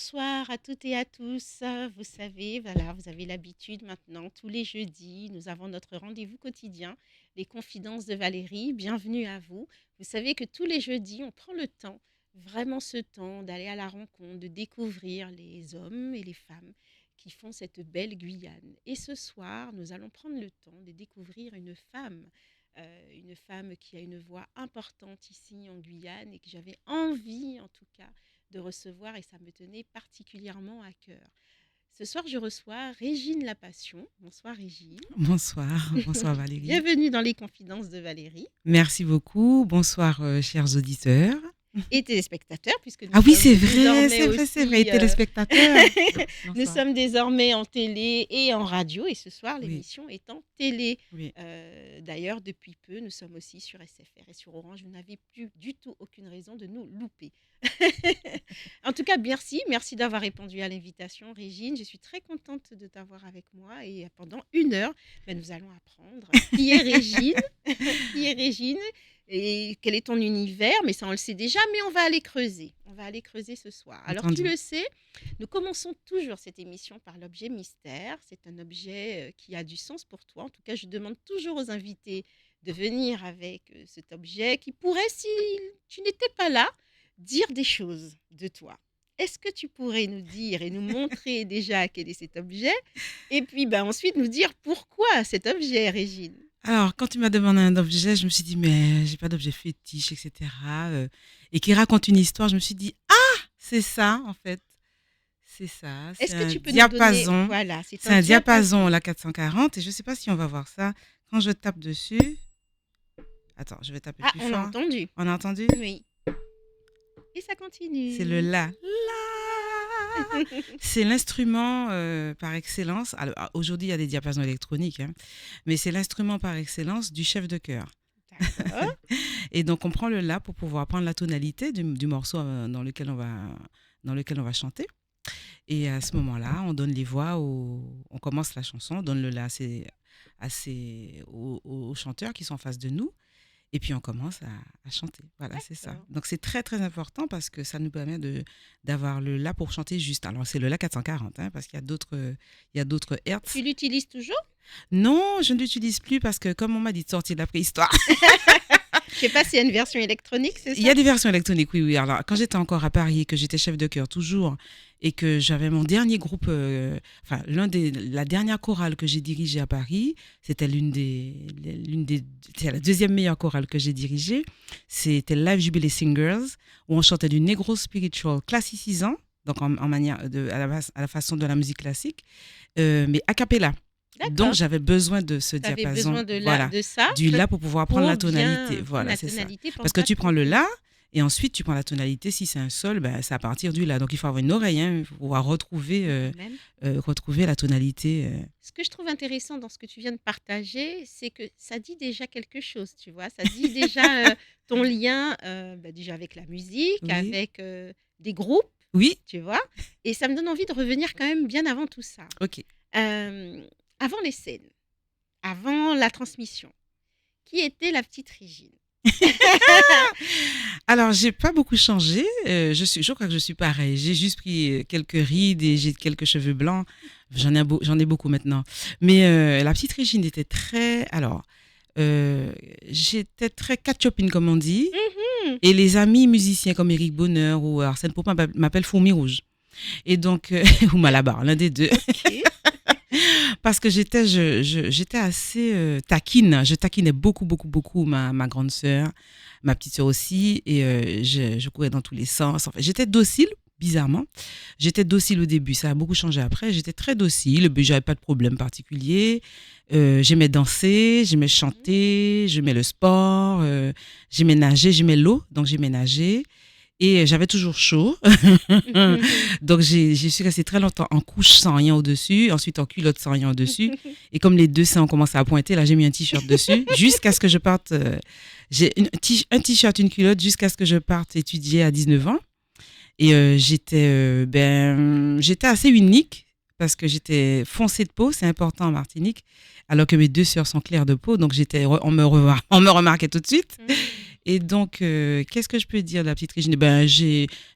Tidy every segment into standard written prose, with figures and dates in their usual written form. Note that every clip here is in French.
Bonsoir à toutes et à tous. Vous savez, voilà, vous avez l'habitude maintenant, tous les jeudis, nous avons notre rendez-vous quotidien, les confidences de Valérie. Bienvenue à vous. Vous savez que tous les jeudis, on prend le temps, vraiment ce temps, d'aller à la rencontre, de découvrir les hommes et les femmes qui font cette belle Guyane. Et ce soir, nous allons prendre le temps de découvrir une femme qui a une voix importante ici en Guyane et que j'avais envie, en tout cas, de recevoir et ça me tenait particulièrement à cœur. Ce soir, je reçois Régine Lapassion. Bonsoir Régine. Bonsoir, bonsoir Valérie. Bienvenue dans les confidences de Valérie. Merci beaucoup. Bonsoir, chers auditeurs. Et téléspectateurs, puisque nous Ah oui, sommes c'est vrai, désormais c'est vrai, aussi, téléspectateurs. nous Bonsoir. sommes désormais en télé et en radio, et ce soir, Oui, l'émission est en télé. oui. D'ailleurs, depuis peu, nous sommes aussi sur SFR et sur Orange. Vous n'avez plus du tout aucune raison de nous louper. En tout cas, merci d'avoir répondu à l'invitation, Régine. Je suis très contente de t'avoir avec moi et pendant 1 heure, nous allons apprendre qui est Régine, qui est Régine et quel est ton univers, mais ça on le sait déjà, mais on va aller creuser. On va aller creuser ce soir. Alors tu Entendu. le sais, nous commençons toujours cette émission par l'objet mystère. C'est un objet qui a du sens pour toi. En tout cas, je demande toujours aux invités de venir avec cet objet qui pourrait, si tu n'étais pas là, dire des choses de toi. Est-ce que tu pourrais nous dire et nous montrer déjà quel est cet objet et puis ensuite nous dire pourquoi cet objet, Régine? Alors, quand tu m'as demandé un objet, je me suis dit, mais j'ai pas d'objet fétiche, etc. Et qui raconte une histoire, je me suis dit, ah, c'est ça, en fait. C'est ça. C'est Est-ce que un tu peux nous donner... diapason. Voilà, c'est C'est un diapason, la 440. Et je sais pas si on va voir ça. Quand je tape dessus. Attends, je vais taper Ah, plus on a fort. entendu. On a entendu? Oui. Et ça continue. C'est le la. La. C'est l'instrument par excellence. Alors, aujourd'hui, il y a des diapasons électroniques, hein, mais c'est l'instrument par excellence du chef de chœur. D'accord. Et donc, on prend le la pour pouvoir prendre la tonalité du morceau dans lequel on va chanter. Et à ce moment-là, on donne les voix, on commence la chanson, on donne le la aux chanteurs qui sont en face de nous. Et puis, on commence à chanter. Voilà, c'est ça. D'accord. Donc, c'est très, très important parce que ça nous permet d'avoir le la pour chanter juste. Alors, c'est le la 440, hein, parce qu'il y a d'autres hertz. Tu l'utilises toujours? Non, je ne l'utilise plus parce que, comme on m'a dit de sortir de la préhistoire, Je sais pas s'il y a une version électronique, c'est il y ça? a des versions électroniques, oui, oui. Alors, quand j'étais encore à Paris et que j'étais chef de chœur toujours et que j'avais mon dernier groupe, la dernière chorale que j'ai dirigée à Paris, c'était c'était la deuxième meilleure chorale que j'ai dirigée. C'était Live Jubilee Singers, où on chantait du negro spiritual classicisant, donc en manière à la façon de la musique classique, mais a cappella. D'accord. Donc, j'avais besoin de ce Tu avais diapason, besoin voilà, de ça du la pour pouvoir prendre la pour bien tonalité. prendre Voilà, la c'est ça. tonalité pour Parce que pas tu prends le tromper. la et ensuite tu prends la tonalité. Si c'est un sol, ben, c'est à partir du la. Donc il faut avoir une oreille, hein, pour pouvoir retrouver la tonalité. Ce que je trouve intéressant dans ce que tu viens de partager, c'est que ça dit déjà quelque chose, tu vois. Ça dit déjà ton lien déjà avec la musique, Oui, avec des groupes, oui, tu vois. Et ça me donne envie de revenir quand même bien avant tout ça. ok. Avant les scènes, avant la transmission, qui était la petite Régine? Alors j'ai pas beaucoup changé. Je crois que je suis pareil. J'ai juste pris quelques rides et j'ai quelques cheveux blancs. J'en ai beaucoup maintenant. Mais la petite Régine était très. Alors j'étais très catch-upine comme on dit. Mhm. Et les amis musiciens comme Éric Bonheur ou Arsène Popin m'appellent Fourmi Rouge. Et donc, ou Malabar, l'un des deux. Ok. Parce que j'étais assez taquine. Je taquinais beaucoup, beaucoup, beaucoup ma grande sœur, ma petite sœur aussi. Et je courais dans tous les sens. En fait, j'étais docile, bizarrement. J'étais docile au début. Ça a beaucoup changé après. J'étais très docile. J'avais pas de problème particulier. J'aimais danser, j'aimais chanter, j'aimais le sport, j'aimais nager, j'aimais l'eau. Donc, j'aimais nager. Et j'avais toujours chaud. Donc, je suis restée très longtemps en couche sans rien au-dessus, ensuite en culotte sans rien au-dessus. Et comme les deux seins ont commencé à pointer, là, j'ai mis un t-shirt dessus jusqu'à ce que je parte. J'ai un t-shirt, une culotte jusqu'à ce que je parte étudier à 19 ans. Et j'étais assez unique parce que j'étais foncée de peau, c'est important en Martinique, alors que mes deux sœurs sont claires de peau. Donc, on me remarquait tout de suite. Et donc, qu'est-ce que je peux dire de la petite Régine? Ben,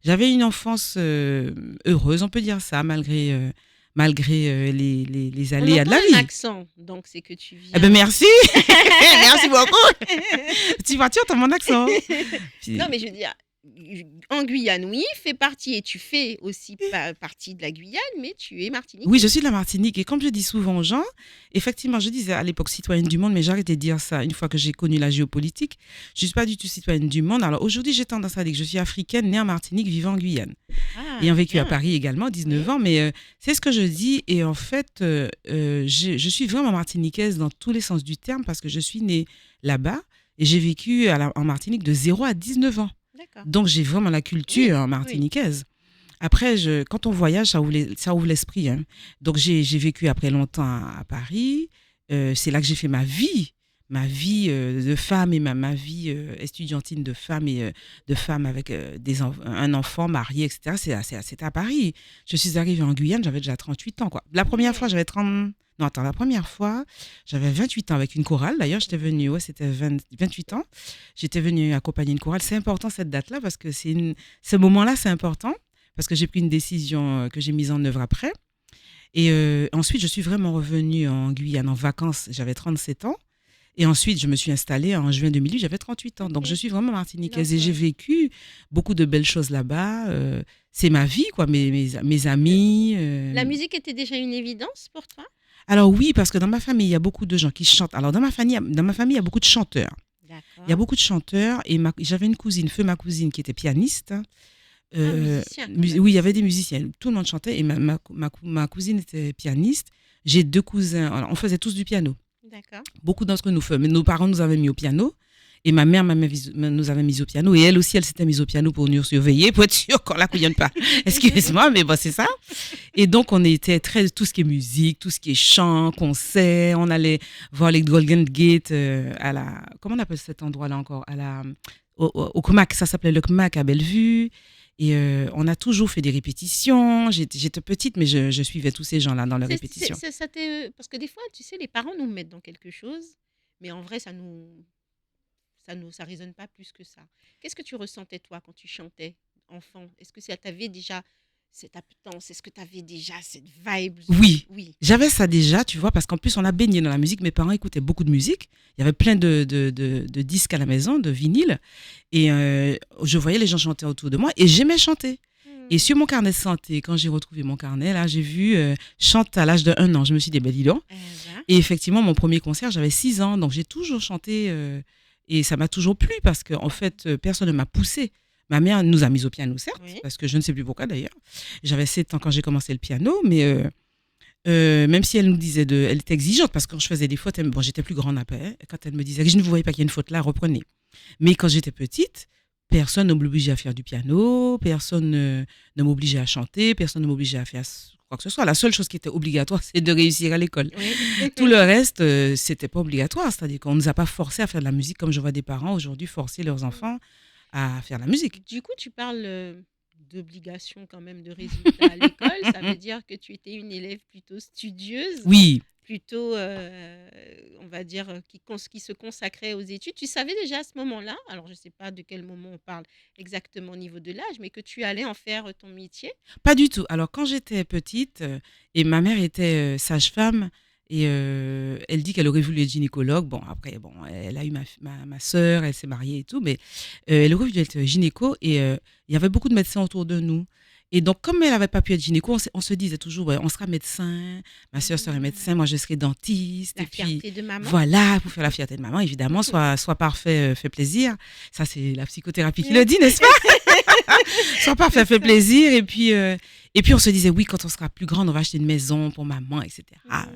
j'avais une enfance heureuse, on peut dire ça, malgré les On aléas de entend la un vie. accent, donc c'est que tu Eh ben, viens. merci. Merci beaucoup. Tu vois, tu entends mon accent. Non, Puis- mais je veux dire, en Guyane, oui, fais partie, et tu fais aussi partie de la Guyane, mais tu es Oui, je martiniquaise. suis de la Martinique et comme je dis souvent aux gens, effectivement, je disais à l'époque citoyenne du monde, mais j'ai arrêté de dire ça une fois que j'ai connu la géopolitique. Je ne suis pas du tout citoyenne du monde. Alors aujourd'hui, j'ai tendance à dire que je suis africaine, née en Martinique, vivant en Guyane. Ah, Ayant vécu à bien. Paris également, 19 Oui. ans, mais c'est ce que je dis. Et en fait, je suis vraiment martiniquaise dans tous les sens du terme parce que je suis née là-bas et j'ai vécu en Martinique de 0 à 19 ans. D'accord. Donc j'ai vraiment la Oui, culture oui. martiniquaise. Après, quand on voyage, ça ouvre l'esprit, hein. Donc, j'ai vécu après longtemps à Paris. C'est là que j'ai fait ma vie de femme et ma vie estudiantine de femme et de femme avec un enfant marié, etc. C'était à Paris. Je suis arrivée en Guyane, j'avais déjà 38 ans, quoi. La première fois, Hmm. j'avais 30... Non, attends, la première fois, j'avais 28 ans avec une chorale. D'ailleurs, j'étais venue, ouais, c'était 28 ans. J'étais venue accompagner une chorale. C'est important cette date-là parce que ce moment-là, c'est important parce que j'ai pris une décision que j'ai mise en œuvre après. Et ensuite, je suis vraiment revenue en Guyane en vacances, j'avais 37 ans. Et ensuite, je me suis installée en juin 2008, j'avais 38 ans. Donc, je Ok. suis vraiment Donc, martiniquaise et j'ai vécu beaucoup de belles choses là-bas. C'est ma vie, quoi, mes amis. la musique était déjà une évidence pour toi? Alors oui, parce que dans ma famille, il y a beaucoup de gens qui chantent. Alors, dans ma famille, il y a beaucoup de chanteurs. Il y a D'accord. beaucoup de chanteurs et j'avais une cousine, feu ma cousine, qui était pianiste. Un musicien quand Oui, même. il y avait des musiciens. Tout le monde chantait et ma cousine était pianiste. J'ai deux cousins. Alors, on faisait tous du piano. D'accord. Beaucoup d'entre nous faisaient. Mais nos parents nous avaient mis au piano. Et ma mère nous avait mis au piano. Et elle aussi, elle s'était mise au piano pour nous surveiller, pour être sûre qu'on la couillonne pas. Excuse-moi, mais bon, c'est ça. Et donc, on était tout ce qui est musique, tout ce qui est chant, concert. On allait voir les Golden Gate comment on appelle cet endroit-là encore? Au CMAC. Ça s'appelait le CMAC à Bellevue. Et on a toujours fait des répétitions. J'étais petite, mais je suivais tous ces gens-là dans leurs répétitions. Parce que des fois, tu sais, les parents nous mettent dans quelque chose, mais en vrai, ça résonne pas plus que ça. Qu'est-ce que tu ressentais, toi, quand tu chantais enfant? Est-ce que ça t'avait déjà cette appétence? Est-ce que tu avais déjà cette vibe? Oui, Oui. j'avais ça déjà, tu vois, parce qu'en plus, on a baigné dans la musique. Mes parents écoutaient beaucoup de musique. Il y avait plein de disques à la maison, de vinyles. Et je voyais les gens chanter autour de moi et j'aimais chanter. Et Hmm. sur mon carnet de santé, quand j'ai retrouvé mon carnet, là, j'ai vu chante à l'âge de 1 an. Je me suis dit, ben dis donc. Eh ben, Et effectivement, mon premier concert, j'avais 6 ans. Donc, j'ai toujours chanté et ça m'a toujours plu parce qu'en fait, personne ne m'a poussé. Ma mère nous a mis au piano, certes, oui. parce que je ne sais plus pourquoi d'ailleurs. J'avais 7 ans quand j'ai commencé le piano, mais même si elle nous disait elle était exigeante parce que quand je faisais des fautes, bon, j'étais plus grande après, hein, quand elle me disait que je ne vous voyais pas qu'il y a une faute là, reprenez. Mais quand j'étais petite, personne ne m'obligeait à faire du piano, personne ne m'obligeait à chanter, personne ne m'obligeait à faire quoi que ce soit. La seule chose qui était obligatoire, c'est de réussir à l'école. Oui. Tout le reste, c'était pas obligatoire. C'est-à-dire qu'on ne nous a pas forcé à faire de la musique comme je vois des parents aujourd'hui forcer leurs enfants à faire de la musique. Du coup, tu parles d'obligation quand même de résultats à l'école. Ça veut dire que tu étais une élève plutôt studieuse, Oui, plutôt, on va dire, qui se consacrait aux études. Tu savais déjà à ce moment-là, alors je ne sais pas de quel moment on parle exactement au niveau de l'âge, mais que tu allais en faire ton métier. pas du tout. Alors, quand j'étais petite, et ma mère était sage-femme, et elle dit qu'elle aurait voulu être gynécologue. Bon, après, bon, elle a eu ma sœur, elle s'est mariée et tout, mais elle aurait voulu être gynéco, et il y avait beaucoup de médecins autour de nous. Et donc, comme elle n'avait pas pu être gynéco, on se disait toujours, ouais, on sera médecin, ma sœur serait Mmh. médecin, moi je serai dentiste, La et puis fierté de maman. voilà, pour faire la fierté de maman, évidemment, soit parfait, fait plaisir. Ça, c'est la psychothérapie qui le dit, n'est-ce pas? Soit parfait, fait plaisir. Et puis, on se disait, oui, quand on sera plus grande, on va acheter une maison pour maman, etc. Mmh.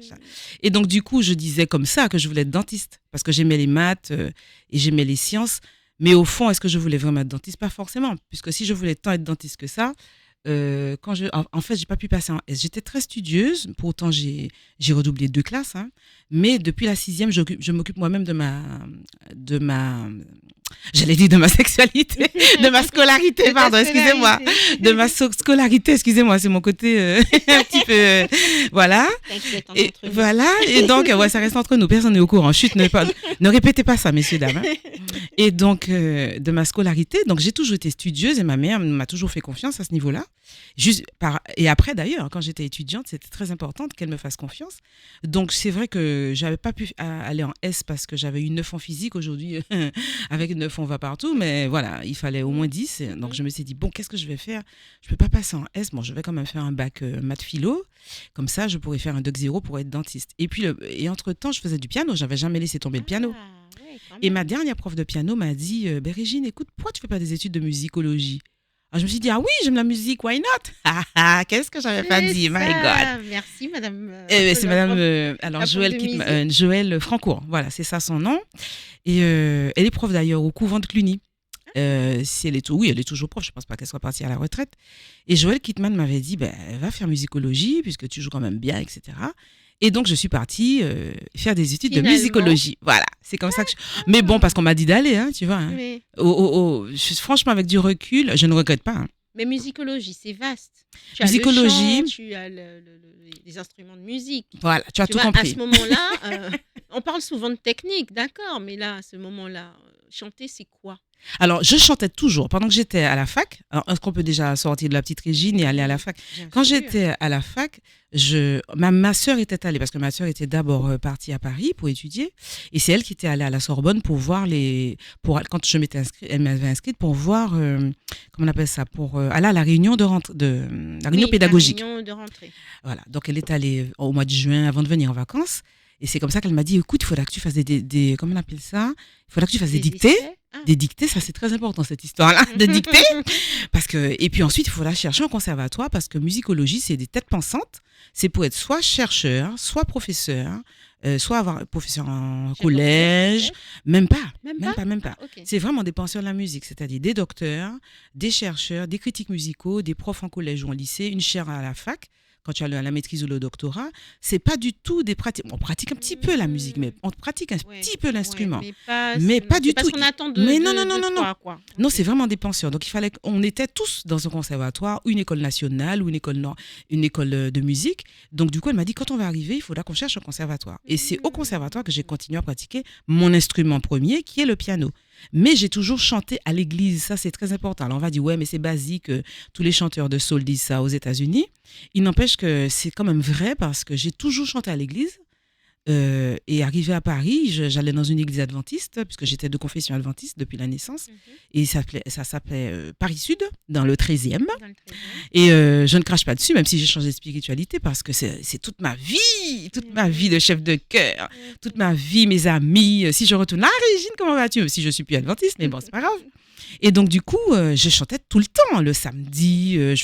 Et donc, du coup, je disais comme ça que je voulais être dentiste parce que j'aimais les maths et j'aimais les sciences. Mais au fond, est-ce que je voulais vraiment être dentiste? Pas forcément, puisque si je voulais tant être dentiste que ça, En fait, j'ai pas pu passer en S. J'étais très studieuse, pourtant j'ai redoublé 2 classes, hein. Mais depuis la sixième, je m'occupe moi-même de ma, j'allais dire de ma sexualité, de ma scolarité, De ta pardon, excusez-moi, de scolarité. ma scolarité, excusez-moi, c'est mon côté un petit peu, voilà. T'inquiète, Et entre nous. voilà, et donc, ouais, ça reste entre nous, personne n'est au courant. Chut, ne répétez pas ça, messieurs, dames, hein. Et donc, de ma scolarité, donc j'ai toujours été studieuse et ma mère m'a toujours fait confiance à ce niveau-là. Et après, d'ailleurs, quand j'étais étudiante, c'était très important qu'elle me fasse confiance. Donc, c'est vrai que j'avais pas pu aller en S parce que j'avais eu 9 en physique. Aujourd'hui, avec 9, on va partout. Mais voilà, il fallait au moins 10. Donc, je me suis dit, bon, qu'est-ce que je vais faire? Je peux pas passer en S. Bon, je vais quand même faire un bac maths philo. Comme ça, je pourrais faire un doc 0 pour être dentiste. Et puis, entre-temps, je faisais du piano. J'avais jamais laissé tomber le piano. Ah, ouais, quand Et ma même. dernière prof de piano m'a dit, ben, Régine, écoute, pourquoi tu fais pas des études de musicologie? Alors, je me suis dit, ah oui, j'aime la musique, why not? Ah, ah, qu'est-ce que j'avais pas C'est dit, my God. ça. Merci, madame. C'est La madame, prof, alors la prof Joël, de musique. Joël Francourt, voilà, c'est ça son nom. Et elle est prof d'ailleurs au couvent de Cluny. Si elle est, oui, elle est toujours prof, je pense pas qu'elle soit partie à la retraite. Et Joël Kittman m'avait dit, ben, va faire musicologie, puisque tu joues quand même bien, etc. Et donc, je suis partie faire des études de Finalement. musicologie. Voilà, c'est comme ça que Mais bon, parce qu'on m'a dit d'aller, hein, tu vois. Hein. Mais, Franchement, avec du recul, je ne regrette pas. Hein. mais musicologie, c'est vaste. Tu as le chant, Musicologie, tu as les instruments de musique. voilà, tu as Tu tout vois, à compris. ce moment-là, on parle souvent de technique, d'accord, mais là, à ce moment-là, chanter, c'est quoi? Alors, je chantais toujours pendant que j'étais à la fac. Alors, est-ce qu'on peut déjà sortir de la petite Régine et aller à la fac? Bien Quand sûr. j'étais à la fac, ma sœur était allée, parce que ma sœur était d'abord partie à Paris pour étudier, et c'est elle qui était allée à la Sorbonne pour voir quand je m'étais inscrite, elle m'avait inscrite pour voir, comment on appelle ça, pour aller à la réunion la réunion Oui, la pédagogique. réunion de rentrée. Voilà, donc elle est allée au mois de juin avant de venir en vacances. Et c'est comme ça qu'elle m'a dit, écoute, il faudra que tu fasses comment on appelle ça? Il faudra que tu fasses des Des dictées. essais. Ah. Des dictées, ça c'est très important cette histoire-là, de dictées. Et puis ensuite, il faudra chercher un conservatoire parce que musicologie, c'est des têtes pensantes. C'est pour être soit chercheur, soit professeur, soit avoir professeur en Chef d'orchestre, collège. peut-être. Même pas, Même même pas? pas, même Ah, pas. ok. C'est vraiment des penseurs de la musique, c'est-à-dire des docteurs, des chercheurs, des critiques musicaux, des profs en collège ou en lycée, une chaire à la fac quand tu as la maîtrise ou le doctorat, c'est pas du tout des pratiques. On pratique un petit peu la musique, mais on pratique un Ouais, petit peu ouais, l'instrument. mais Mais pas c'est du pas ce tout. qu'on attend Mais non, non, non, de non, non. toi, quoi. Non, Ok. c'est vraiment des penseurs. Donc, on était tous dans un conservatoire, une école nationale ou une école de musique. Donc, du coup, elle m'a dit, quand on va arriver, il faudra qu'on cherche un conservatoire. Et c'est au conservatoire que j'ai continué à pratiquer mon instrument premier, qui est le piano. Mais j'ai toujours chanté à l'église, ça c'est très important. Alors on va dire, ouais, mais c'est basique, tous les chanteurs de soul disent ça aux États-Unis. Il n'empêche que c'est quand même vrai parce que j'ai toujours chanté à l'église. Et arrivé à Paris, j'allais dans une église adventiste, puisque j'étais de confession adventiste depuis la naissance. Et ça s'appelait Paris Sud, dans le 13e. Dans le 13e. Et je ne crache pas dessus, même si j'ai changé de spiritualité, parce que c'est toute ma vie de chef de chœur, toute ma vie, mes amis. Si je retourne, ah Régine, comment vas-tu? Même si je suis plus adventiste, mais bon, c'est pas grave. Et donc, du coup, je chantais tout le temps. Le samedi, on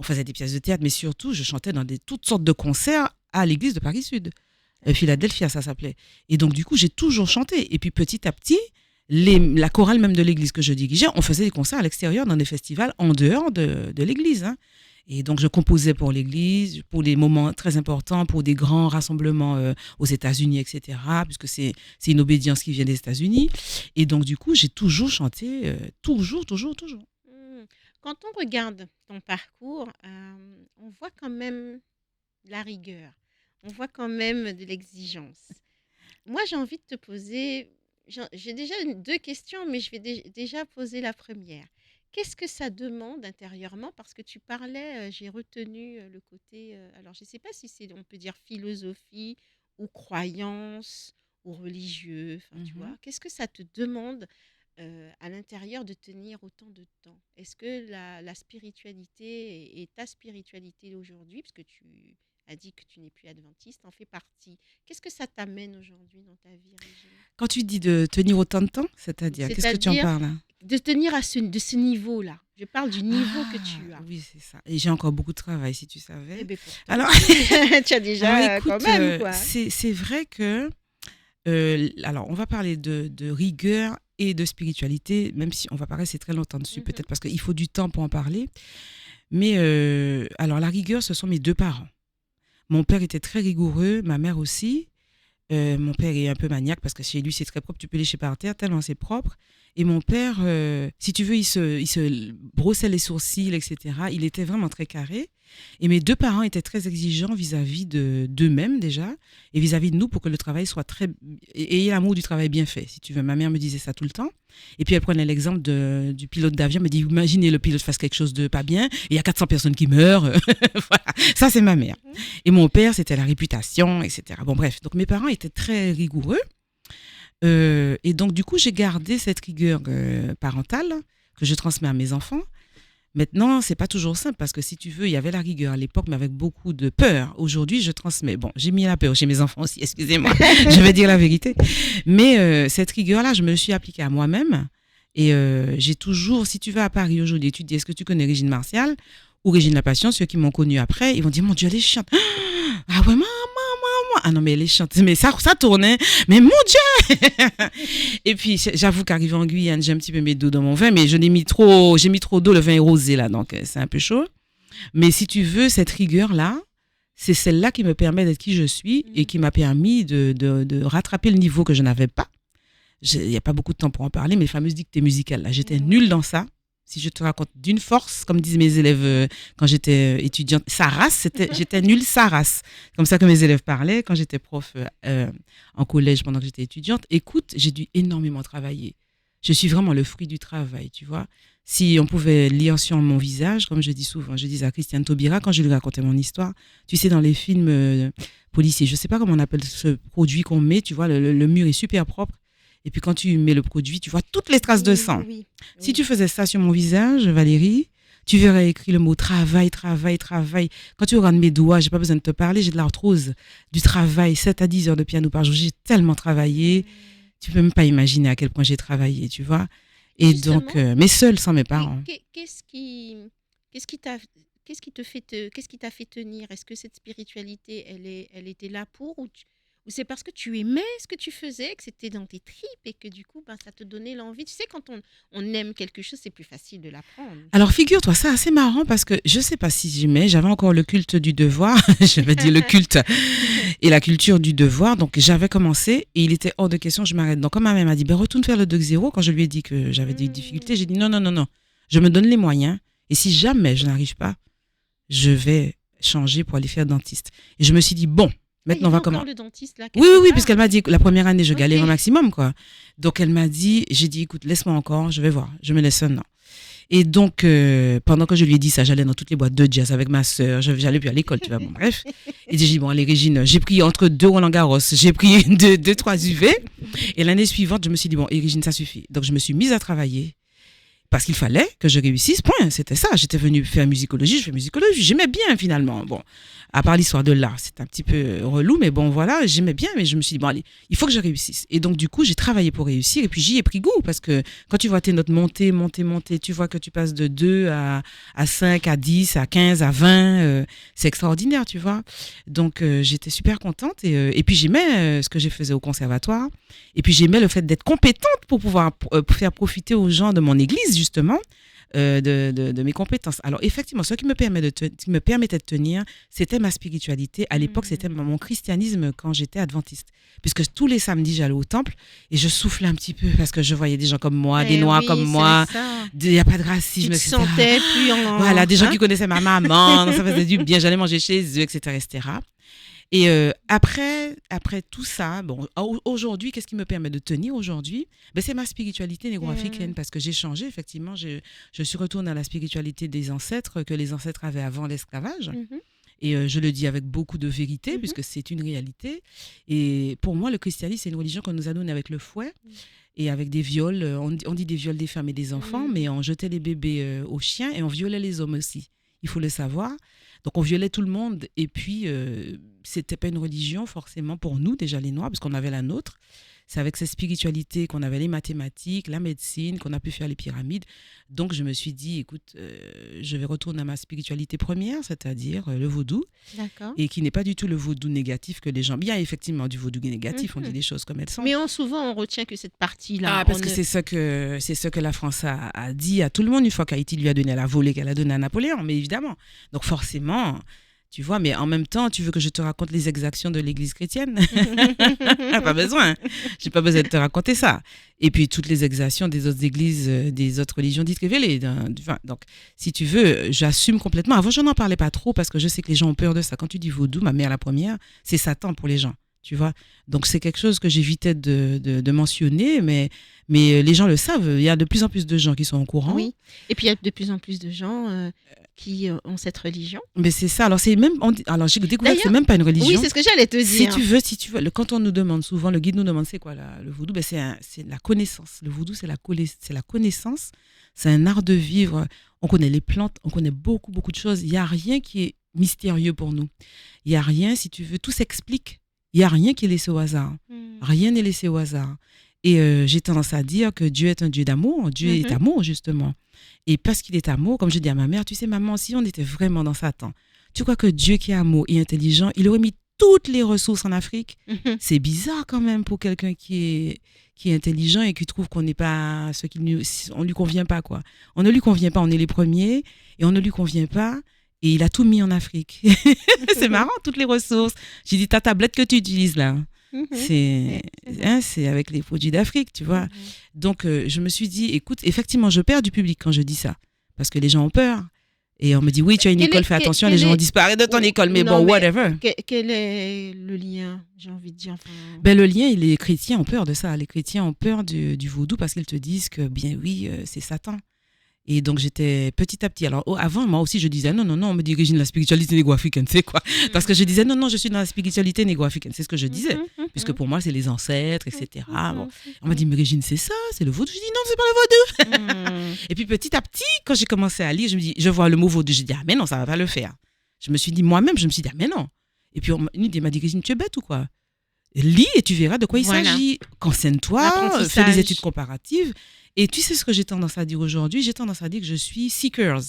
faisait des pièces de théâtre, mais surtout, je chantais dans toutes sortes de concerts à l'église de Paris Sud. Philadelphia, ça s'appelait. Et donc, du coup, j'ai toujours chanté. Et puis, petit à petit, la chorale même de l'église que je dirigeais, on faisait des concerts à l'extérieur dans des festivals en dehors de l'église. Hein. Et donc, je composais pour l'église, pour des moments très importants, pour des grands rassemblements aux États-Unis, etc., puisque c'est une obédience qui vient des États-Unis. Et donc, du coup, j'ai toujours chanté, toujours, toujours, toujours. Quand on regarde ton parcours, on voit quand même la rigueur. On voit quand même de l'exigence. Moi, j'ai envie de te poser, j'ai déjà deux questions, mais je vais déjà poser la première. Qu'est-ce que ça demande intérieurement? Parce que tu parlais, j'ai retenu le côté, alors je ne sais pas si on peut dire philosophie ou croyance ou religieux, enfin, tu vois. Qu'est-ce que ça te demande à l'intérieur de tenir autant de temps? Est-ce que la spiritualité et ta spiritualité aujourd'hui, parce que tu as dit que tu n'es plus adventiste, en fait partie. Qu'est-ce que ça t'amène aujourd'hui dans ta vie, Régine? Quand tu dis de tenir autant de temps, c'est-à-dire, qu'est-ce que tu en C'est-à-dire parles là? de tenir de ce niveau-là. Je parle du niveau que tu as. Oui, c'est ça. Et j'ai encore beaucoup de travail, si tu savais. Eh bien, pourtant, Alors, tu as déjà alors écoute, quand même, quoi. c'est vrai que... alors, on va parler de rigueur et de spiritualité, même si on va parler, c'est très longtemps dessus, peut-être parce qu'il faut du temps pour en parler. Mais alors, la rigueur, ce sont mes deux parents. Mon père était très rigoureux, ma mère aussi. Mon père est un peu maniaque parce que chez lui, c'est très propre. Tu peux lécher par terre tellement c'est propre. Et mon père, si tu veux, il se brossait les sourcils, etc. Il était vraiment très carré. Et mes deux parents étaient très exigeants vis-à-vis d'eux-mêmes déjà et vis-à-vis de nous pour que le travail soit très... Ayez l'amour du travail bien fait, si tu veux. Ma mère me disait ça tout le temps. Et puis elle prenait l'exemple du pilote d'avion. Elle me dit, imaginez le pilote fasse quelque chose de pas bien et il y a 400 personnes qui meurent. Voilà. Ça, c'est ma mère. Et mon père, c'était la réputation, etc. Bon, bref. Donc mes parents étaient très rigoureux. Et donc, du coup, j'ai gardé cette rigueur parentale que je transmets à mes enfants. Maintenant, c'est pas toujours simple parce que si tu veux, il y avait la rigueur à l'époque, mais avec beaucoup de peur. Aujourd'hui, je transmets. Bon, j'ai mis la peur chez mes enfants aussi, excusez-moi, je vais dire la vérité. Mais cette rigueur-là, je me le suis appliquée à moi-même. Et j'ai toujours, si tu vas à Paris aujourd'hui, tu te dis, est-ce que tu connais Régine Martial ou Régine La Passion? Ceux qui m'ont connue après, ils vont dire, mon Dieu, elle est chiante. Ah ouais, maman. Ah non, mais elle est chiante. Mais ça tournait. Mais mon Dieu! Et puis, j'avoue qu'arrivé en Guyane, j'ai un petit peu mis d'eau dans mon vin, mais j'ai mis trop d'eau, le vin est rosé là, donc c'est un peu chaud. Mais si tu veux, cette rigueur-là, c'est celle-là qui me permet d'être qui je suis et qui m'a permis de rattraper le niveau que je n'avais pas. Il n'y a pas beaucoup de temps pour en parler, mais les fameuses dictées musicales, là, j'étais nulle dans ça. Si je te raconte d'une force, comme disent mes élèves quand j'étais étudiante, sa race, j'étais nulle sa race. Comme ça que mes élèves parlaient quand j'étais prof en collège pendant que j'étais étudiante. Écoute, j'ai dû énormément travailler. Je suis vraiment le fruit du travail, tu vois. Si on pouvait lire sur mon visage, comme je dis souvent, je disais à Christiane Taubira quand je lui racontais mon histoire, tu sais, dans les films policiers, je ne sais pas comment on appelle ce produit qu'on met, tu vois, le mur est super propre. Et puis quand tu mets le produit, tu vois toutes les traces de sang. Oui. Si tu faisais ça sur mon visage, Valérie, tu verrais écrit le mot travail, travail, travail. Quand tu regardes mes doigts, j'ai pas besoin de te parler, j'ai de l'arthrose, du travail, 7 à 10 heures de piano par jour. J'ai tellement travaillé. Tu peux même pas imaginer à quel point j'ai travaillé, tu vois. Et Justement, donc, mais seule, sans mes parents. Qu'est-ce qui t'a fait tenir? Est-ce que cette spiritualité, elle était là ou c'est parce que tu aimais ce que tu faisais, que c'était dans tes tripes et que du coup, ben, ça te donnait l'envie. Tu sais, quand on aime quelque chose, c'est plus facile de l'apprendre. Alors, figure-toi, c'est assez marrant parce que je sais pas si j'avais encore le culte du devoir, je vais dire le culte et la culture du devoir. Donc, j'avais commencé et il était hors de question, je m'arrête. Donc, quand ma mère m'a dit, ben, retourne faire le 2-0, quand je lui ai dit que j'avais des difficultés, j'ai dit non, non, non, non. Je me donne les moyens et si jamais je n'arrive pas, je vais changer pour aller faire dentiste. Et je me suis dit, bon, maintenant on va commencer. Le dentiste là. Oui, oui, oui, puisqu'elle m'a dit que la première année, je galérais Ok. au maximum, quoi. Donc, elle m'a dit, j'ai dit, écoute, laisse-moi encore, je vais voir, je me laisse un an. Et donc, pendant que je lui ai dit ça, j'allais dans toutes les boîtes de jazz avec ma sœur, j'allais plus à l'école, tu vois, bon, bref. Et j'ai dit, bon, allez, Régine, j'ai pris entre 2 Roland-Garros, j'ai pris 3 UV. Et l'année suivante, je me suis dit, bon, et Régine, ça suffit. Donc, je me suis mise à travailler. Parce qu'il fallait que je réussisse, point, c'était ça. J'étais venue faire musicologie, je fais musicologie, j'aimais bien finalement. Bon, à part l'histoire de l'art, c'est un petit peu relou, mais bon, voilà, j'aimais bien, mais je me suis dit, bon, allez, il faut que je réussisse. Et donc, du coup, j'ai travaillé pour réussir, et puis j'y ai pris goût, parce que quand tu vois tes notes monter, tu vois que tu passes de 2 à 5, à 10, à 15, à 20, c'est extraordinaire, tu vois. Donc, j'étais super contente, et puis j'aimais ce que je faisais au conservatoire, et puis j'aimais le fait d'être compétente pour pouvoir faire profiter aux gens de mon église, justement, de mes compétences. Alors, effectivement, ce qui me permettait de tenir, c'était ma spiritualité. À l'époque, c'était mon christianisme quand j'étais adventiste. Puisque tous les samedis, j'allais au temple et je soufflais un petit peu parce que je voyais des gens comme moi, des noirs comme moi. Il n'y a pas de racisme, tu te etc. sentais plus en... Voilà, des gens qui connaissaient ma maman, ça faisait du bien, j'allais manger chez eux, etc., etc. Et après tout ça, bon, aujourd'hui, qu'est-ce qui me permet de tenir aujourd'hui? Ben, c'est ma spiritualité négro-africaine parce que j'ai changé, effectivement. Je suis retournée à la spiritualité des ancêtres que les ancêtres avaient avant l'esclavage. Et je le dis avec beaucoup de vérité puisque c'est une réalité. Et pour moi, le christianisme, c'est une religion qu'on nous a donnée avec le fouet et avec des viols. On dit des viols des femmes et des enfants, mais on jetait les bébés aux chiens et on violait les hommes aussi. Il faut le savoir. Donc, on violait tout le monde. Et puis, c'était pas une religion forcément pour nous, déjà les Noirs, parce qu'on avait la nôtre. c'est avec cette spiritualité qu'on avait les mathématiques, la médecine, qu'on a pu faire les pyramides. Donc, je me suis dit, écoute, je vais retourner à ma spiritualité première, c'est-à-dire le vaudou, D'accord. et qui n'est pas du tout le vaudou négatif que les gens... Bien, effectivement, du vaudou négatif, on dit les choses comme elles sont. Mais souvent, on retient que cette partie-là. Ah, parce que c'est ce que la France a dit à tout le monde une fois qu'Haïti lui a donné la volée qu'elle a donnée à Napoléon, mais évidemment. Donc, forcément... Tu vois, mais en même temps, tu veux que je te raconte les exactions de l'Église chrétienne? Pas besoin. J'ai pas besoin de te raconter ça. Et puis, toutes les exactions des autres églises, des autres religions dites révélées. Donc, si tu veux, j'assume complètement. Avant, je n'en parlais pas trop parce que je sais que les gens ont peur de ça. Quand tu dis vaudou, ma mère la première, c'est Satan pour les gens. Tu vois? Donc, c'est quelque chose que j'évitais de mentionner, mais les gens le savent. Il y a de plus en plus de gens qui sont au courant. Oui. Et puis, il y a de plus en plus de gens qui ont cette religion. Mais c'est ça. Alors, alors j'ai découvert que c'est même pas une religion. Oui, c'est ce que j'allais te dire. Si tu veux, quand on nous demande souvent, le guide nous demande c'est quoi le vaudou, ben c'est la connaissance. Le vaudou, c'est la connaissance. C'est un art de vivre. On connaît les plantes, on connaît beaucoup, beaucoup de choses. Il n'y a rien qui est mystérieux pour nous. Il n'y a rien, si tu veux, tout s'explique. Il n'y a rien qui est laissé au hasard. Rien n'est laissé au hasard. Et j'ai tendance à dire que Dieu est un Dieu d'amour. Dieu est amour, justement. Et parce qu'il est amour, comme je dis à ma mère, tu sais, maman, si on était vraiment dans Satan, tu crois que Dieu qui est amour et intelligent, il aurait mis toutes les ressources en Afrique? C'est bizarre quand même pour quelqu'un qui est intelligent et qui trouve qu'on n'est pas on lui convient pas, quoi. On ne lui convient pas, on est les premiers et on ne lui convient pas. Et il a tout mis en Afrique. C'est marrant, toutes les ressources. J'ai dit, ta tablette que tu utilises là, c'est avec les produits d'Afrique, tu vois. Donc, je me suis dit, écoute, effectivement, je perds du public quand je dis ça. Parce que les gens ont peur. Et on me dit, oui, tu as une école, fais attention, les gens vont disparaître de ton école. Mais bon, whatever. Quel est le lien, j'ai envie de dire Ben, le lien, les chrétiens ont peur de ça. Les chrétiens ont peur du vaudou parce qu'ils te disent que, bien oui, c'est Satan. Et donc, j'étais petit à petit. Alors, avant, moi aussi, je disais, non, on me dirige la spiritualité négro-africaine, c'est quoi? Parce que je disais, non, je suis dans la spiritualité négro-africaine. C'est ce que je disais. Puisque pour moi, c'est les ancêtres, etc. Bon. On m'a dit, mais Régine, c'est ça, c'est le vaudou. Je dis, non, c'est pas le vaudou. Et puis, petit à petit, quand j'ai commencé à lire, je me dis, je vois le mot vaudou. Je dis, ah, mais non, ça va pas le faire. Je me suis dit, moi-même, ah, mais non. Et puis, une m'a dit, Régine, tu es bête ou quoi? Lis et tu verras de quoi il s'agit. Renseigne-toi, fais des études comparatives. Et tu sais ce que j'ai tendance à dire aujourd'hui? J'ai tendance à dire que je suis seekers.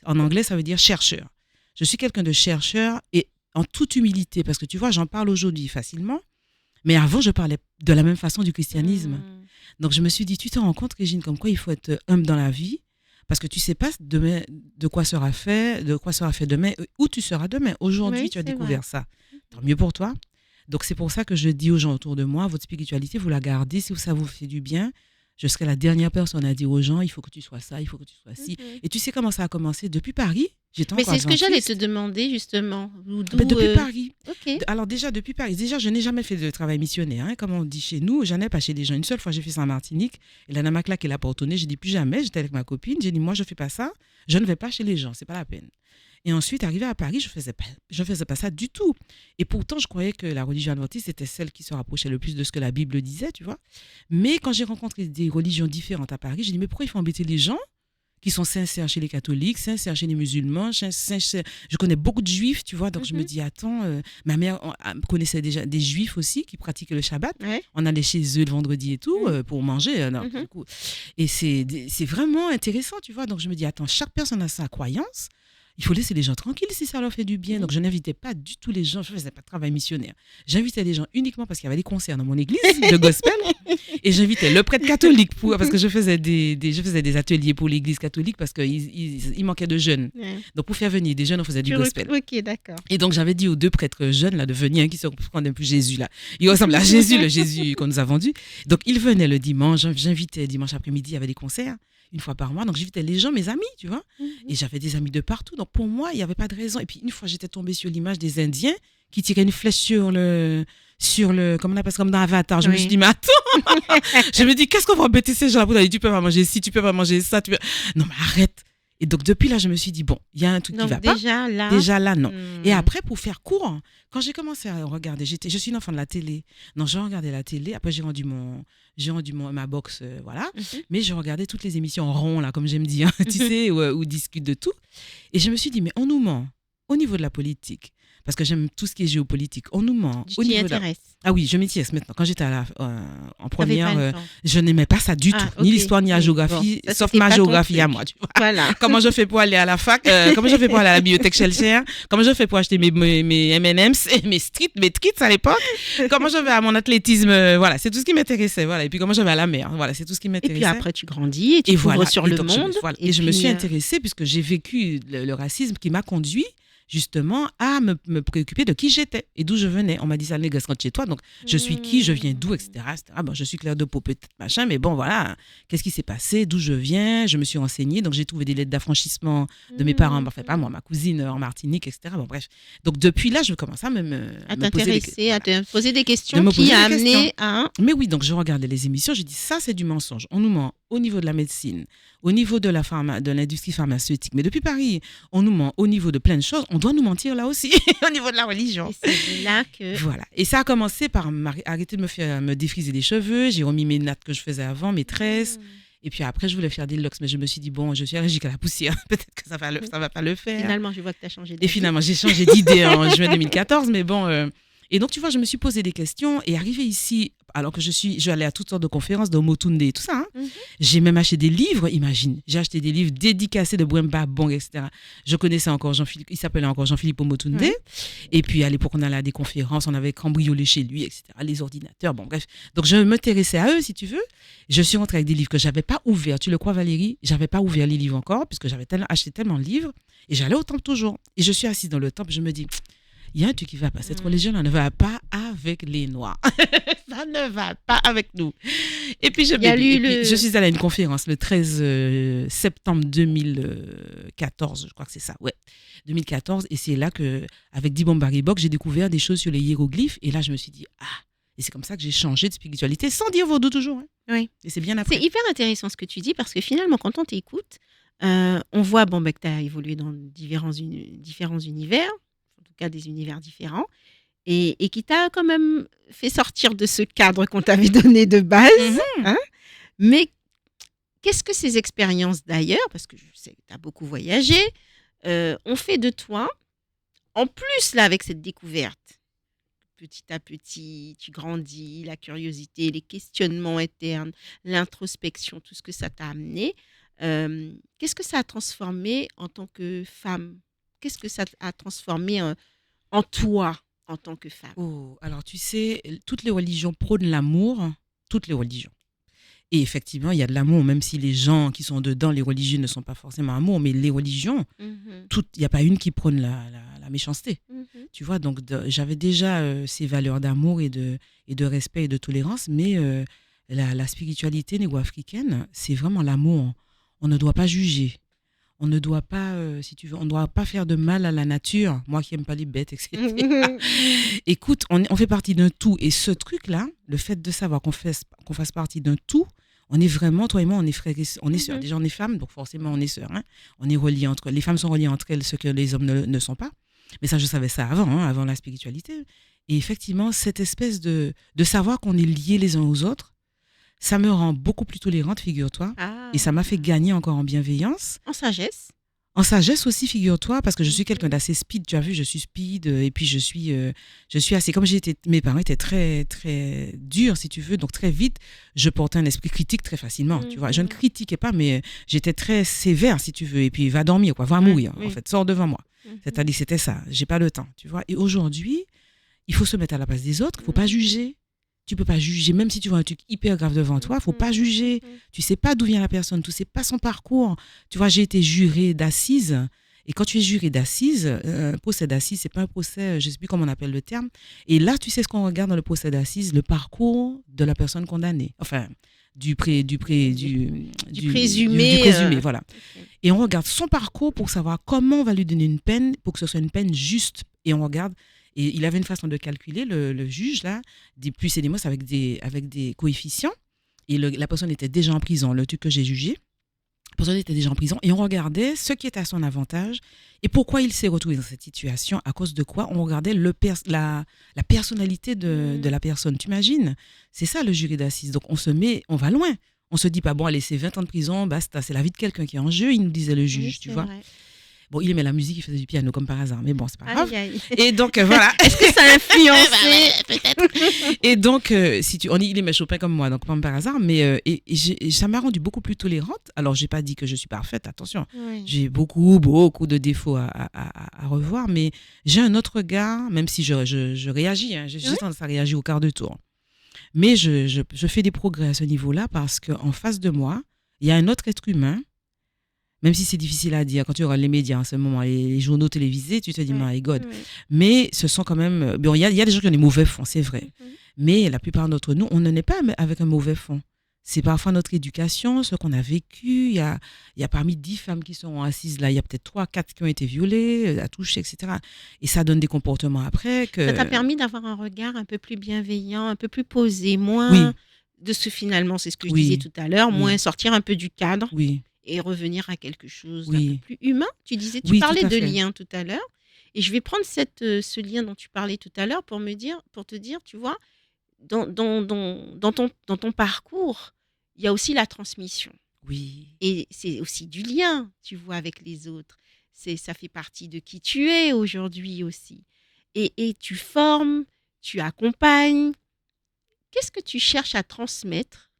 En anglais, ça veut dire chercheur. Je suis quelqu'un de chercheur et en toute humilité, parce que tu vois, j'en parle aujourd'hui facilement, mais avant, je parlais de la même façon du christianisme. Donc, je me suis dit, tu te rends compte, Régine, comme quoi il faut être humble dans la vie, parce que tu ne sais pas demain de quoi sera fait demain, où tu seras demain. Aujourd'hui, tu as découvert ça. Tant mieux pour toi. Donc, c'est pour ça que je dis aux gens autour de moi, votre spiritualité, vous la gardez, si ça vous fait du bien. Je serai la dernière personne à dire aux gens, il faut que tu sois ça, il faut que tu sois ci. Et tu sais comment ça a commencé? Depuis Paris. Mais c'est ce que j'allais te demander, justement. Depuis Paris. Okay. Alors déjà, depuis Paris. Déjà, je n'ai jamais fait de travail missionnaire. Hein, comme on dit chez nous, j'en ai pas chez les gens. Une seule fois, j'ai fait ça en Martinique. Et la Namakla qui l'a pas retourné, j'ai dit plus jamais. J'étais avec ma copine. J'ai dit, moi, je fais pas ça. Je ne vais pas chez les gens. C'est pas la peine. Et ensuite, arrivé à Paris, je faisais pas ça du tout. Et pourtant, je croyais que la religion adventiste était celle qui se rapprochait le plus de ce que la Bible disait, tu vois. Mais quand j'ai rencontré des religions différentes à Paris, j'ai dit, mais pourquoi il faut embêter les gens qui sont sincères chez les catholiques, sincères chez les musulmans, sincères... Je connais beaucoup de juifs, tu vois. Donc, je me dis, attends, ma mère connaissait déjà des juifs aussi qui pratiquaient le Shabbat. Ouais. On allait chez eux le vendredi et tout pour manger. Du coup. Et c'est vraiment intéressant, tu vois. Donc, je me dis, attends, chaque personne a sa croyance. Il faut laisser les gens tranquilles si ça leur fait du bien. Donc, je n'invitais pas du tout les gens. Je ne faisais pas de travail missionnaire. J'invitais les gens uniquement parce qu'il y avait des concerts dans mon église de gospel. Et j'invitais le prêtre catholique parce que je faisais des ateliers pour l'église catholique parce qu'il manquait de jeunes. Ouais. Donc, pour faire venir des jeunes, on faisait du gospel. Ok, d'accord. Et donc, j'avais dit aux 2 prêtres jeunes là, de venir, qui se ressemblent un peu Jésus. Là. Il ressemble à Jésus, le Jésus qu'on nous a vendu. Donc, ils venaient le dimanche. J'invitais dimanche après-midi, il y avait des concerts. Une fois par mois, donc j'invitais les gens, mes amis, tu vois, et j'avais des amis de partout, donc pour moi, il n'y avait pas de raison. Et puis une fois, j'étais tombée sur l'image des Indiens qui tiraient une flèche sur le comment on appelle ça, comme dans Avatar. Je me suis dit, mais attends, je me dis, qu'est-ce qu'on va embêter ces gens-là pour dire, tu peux pas manger ci, tu peux pas manger ça, non, mais arrête. Et donc, depuis là, je me suis dit, bon, il y a un truc qui va pas. Déjà là, non. Et après, pour faire court, quand j'ai commencé à regarder, je suis une enfant de la télé. Non, je regardais la télé. Après, j'ai rendu ma box, voilà. Mais je regardais toutes les émissions en rond, là, comme j'aime dire, tu sais, où discute de tout. Et je me suis dit, mais on nous ment. au niveau de la politique, parce que j'aime tout ce qui est géopolitique, on nous ment. Tu Au t'y niveau de la... intéresses. Ah oui, je m'y intéresse maintenant. Quand j'étais en T'avais pas première, le temps. je n'aimais pas ça du tout, Ah, ni ok. l'histoire ni la Oui, géographie, bon, ça, sauf c'était ma pas ton géographie à truc. moi. Tu vois. Voilà. Comment je fais pour aller à la fac, comment je fais pour aller à la bibliothèque Shellshare, comment je fais pour acheter mes M&M's et mes treats à l'époque, comment je vais à mon athlétisme, voilà, c'est tout ce qui m'intéressait, voilà. Et puis comment je vais à la mer, voilà, c'est tout ce qui Et m'intéressait. puis après, tu grandis et tu t'ouvres voilà, sur et le donc monde. voilà. Et je me puis, suis intéressée puisque j'ai vécu le racisme qui m'a conduit justement à me préoccuper de qui j'étais et d'où je venais. On m'a dit ça, les gars, rentre chez toi. Donc, je suis qui, je viens d'où, etc. Bon, je suis Claire de Pau, peut-être, machin, mais bon, voilà. Qu'est-ce qui s'est passé, d'où je viens, je me suis renseignée. Donc, j'ai trouvé des lettres d'affranchissement de mes parents, enfin, pas moi, ma cousine en Martinique, etc. Bon, bref. Donc, depuis là, je commence à à me poser t'intéresser, à te poser des de questions me qui poser a des amené questions. à... Mais oui, donc je regardais les émissions, j'ai dit ça c'est du mensonge. On nous ment au niveau de la médecine, au niveau de de l'industrie pharmaceutique. Mais depuis Paris, on nous ment au niveau de plein de choses. On doit nous mentir là aussi, au niveau de la religion. Et c'est là que... Voilà. Et ça a commencé par arrêter de me défriser les cheveux. J'ai remis mes nattes que je faisais avant, mes tresses. Et puis après, je voulais faire des locks, mais je me suis dit, bon, je suis allergique à la poussière. Peut-être que ça va pas le faire. Finalement, je vois que tu as changé Et d'avis. finalement, j'ai changé d'idée en juin 2014, mais bon. Et donc, tu vois, je me suis posé des questions et arrivé ici, alors que je allais à toutes sortes de conférences, de Motunde et tout ça. Hein. J'ai même acheté des livres, imagine. J'ai acheté des livres dédicacés de Bouemba Bong, etc. Je connaissais encore Jean-Philippe, il s'appelait encore Jean-Philippe Motunde. Et puis, à l'époque, on allait à des conférences, on avait cambriolé chez lui, etc. Les ordinateurs, bon, bref. Donc, je m'intéressais à eux, si tu veux. Je suis rentrée avec des livres que je n'avais pas ouverts. Tu le crois, Valérie? Je n'avais pas ouvert les livres encore, puisque j'avais acheté tellement de livres. Et j'allais au temple toujours. Et je suis assise dans le temple, je me dis... Il y a un truc qui va pas. Cette religion-là ne va pas avec les Noirs. Ça ne va pas avec nous. Et puis, je suis allée à une conférence le 13 septembre 2014, je crois que c'est ça, ouais. 2014. Et c'est là que, avec Dibon Baribok, j'ai découvert des choses sur les hiéroglyphes. Et là, je me suis dit, et c'est comme ça que j'ai changé de spiritualité, sans dire vaudou toujours. Hein. Oui. Et c'est bien après. C'est hyper intéressant ce que tu dis, parce que finalement, quand on t'écoute, on voit que tu as évolué dans différents univers, cas des univers différents, et qui t'a quand même fait sortir de ce cadre qu'on t'avait donné de base. Hein. Mais qu'est-ce que ces expériences d'ailleurs, parce que je sais que tu as beaucoup voyagé, ont fait de toi, en plus là avec cette découverte, petit à petit, tu grandis, la curiosité, les questionnements internes, l'introspection, tout ce que ça t'a amené, qu'est-ce que ça a transformé en tant que femme ? Qu'est-ce que ça a transformé en toi en tant que femme? Alors tu sais, toutes les religions prônent l'amour, toutes les religions. Et effectivement, il y a de l'amour, même si les gens qui sont dedans, les religieux ne sont pas forcément amour, mais les religions, il n'y a pas une qui prône la méchanceté. Tu vois, donc j'avais déjà ces valeurs d'amour et de respect et de tolérance, mais la spiritualité négo-africaine, c'est vraiment l'amour. On ne doit pas juger. On ne doit pas, si tu veux, on ne doit pas faire de mal à la nature. Moi qui n'aime pas les bêtes, etc. Écoute, on fait partie d'un tout. Et ce truc-là, le fait de savoir qu'on fasse partie d'un tout, on est vraiment, toi et moi, on est frères, on est sœurs. Déjà, on est femmes, donc forcément, on est sœurs. Hein. On est reliés entre elles. Les femmes sont reliées entre elles, ce que les hommes ne sont pas. Mais ça, je savais ça avant la spiritualité. Et effectivement, cette espèce de savoir qu'on est liés les uns aux autres, ça me rend beaucoup plus tolérante, figure-toi. Et ça m'a fait gagner encore en bienveillance. En sagesse. En sagesse aussi, figure-toi, parce que je suis quelqu'un d'assez speed. Tu as vu, je suis speed. Et puis, je suis assez... Comme mes parents étaient très, très durs, si tu veux. Donc, très vite, je portais un esprit critique très facilement. Tu vois, je ne critiquais pas, mais j'étais très sévère, si tu veux. Et puis, va dormir, quoi. Va mourir, en fait. Sors devant moi. C'est-à-dire, c'était ça. J'ai pas le temps, tu vois. Et aujourd'hui, il faut se mettre à la place des autres. Il ne faut pas juger. Tu peux pas juger, même si tu vois un truc hyper grave devant toi, faut pas juger. Tu sais pas d'où vient la personne, tu sais pas son parcours. Tu vois, j'ai été jurée d'assises. Et quand tu es juré d'assises, un procès d'assises, c'est pas un procès, je sais plus comment on appelle le terme. Et là, tu sais ce qu'on regarde dans le procès d'assises, le parcours de la personne condamnée. Enfin, du présumé, voilà. Okay. Et on regarde son parcours pour savoir comment on va lui donner une peine pour que ce soit une peine juste. Et on regarde. Et il avait une façon de calculer, le juge, là, des plus et des moins avec des coefficients. Et la personne était déjà en prison, le truc que j'ai jugé. La personne était déjà en prison. Et on regardait ce qui était à son avantage et pourquoi il s'est retrouvé dans cette situation, à cause de quoi. On regardait la personnalité de la personne. Tu imagines? C'est ça le jury d'assises. Donc on va loin. On se dit pas, bon, allez, c'est 20 ans de prison, basta, c'est la vie de quelqu'un qui est en jeu, il nous disait le juge, tu vois. Vrai. Bon, il aimait la musique, il faisait du piano comme par hasard, mais bon, c'est pas grave. Aïe, aïe. Et donc, voilà. Est-ce que ça a influencé? Peut-être. Et donc, il aimait Chopin comme moi, donc pas par hasard, mais ça m'a rendue beaucoup plus tolérante. Alors, j'ai pas dit que je suis parfaite, attention. Oui. J'ai beaucoup, beaucoup de défauts à revoir, mais j'ai un autre regard, même si je réagis, hein, j'ai Oui. tendance à réagir au quart de tour. Mais je fais des progrès à ce niveau-là parce qu'en face de moi, il y a un autre être humain, même si c'est difficile à dire, quand tu regardes les médias en ce moment, les journaux télévisés, tu te dis, Oui. my God. Oui. Mais ce sont quand même... Bon, il y a des gens qui ont des mauvais fonds, c'est vrai. Mhm. Mais la plupart d'entre nous, on n'en est pas avec un mauvais fond. C'est parfois notre éducation, ce qu'on a vécu. Il y a parmi 10 femmes qui sont assises là, il y a peut-être 3, 4 qui ont été violées, touchées, etc. Et ça donne des comportements après Ça t'a que... permis d'avoir un regard un peu plus bienveillant, un peu plus posé, Oui, moins de ce finalement, c'est ce que je disais oui, tout à l'heure, moins oui, sortir un peu du cadre oui, et revenir à quelque chose d'un peu oui, plus humain. Tu disais, tu oui, tout parlais à de fait. lien tout à l'heure, et je vais prendre ce lien dont tu parlais tout à l'heure pour te dire, tu vois, dans ton parcours, il y a aussi la transmission. Oui, Et c'est aussi du lien, tu vois, avec les autres. Ça fait partie de qui tu es aujourd'hui aussi. Et tu formes, tu accompagnes. Qu'est-ce que tu cherches à transmettre?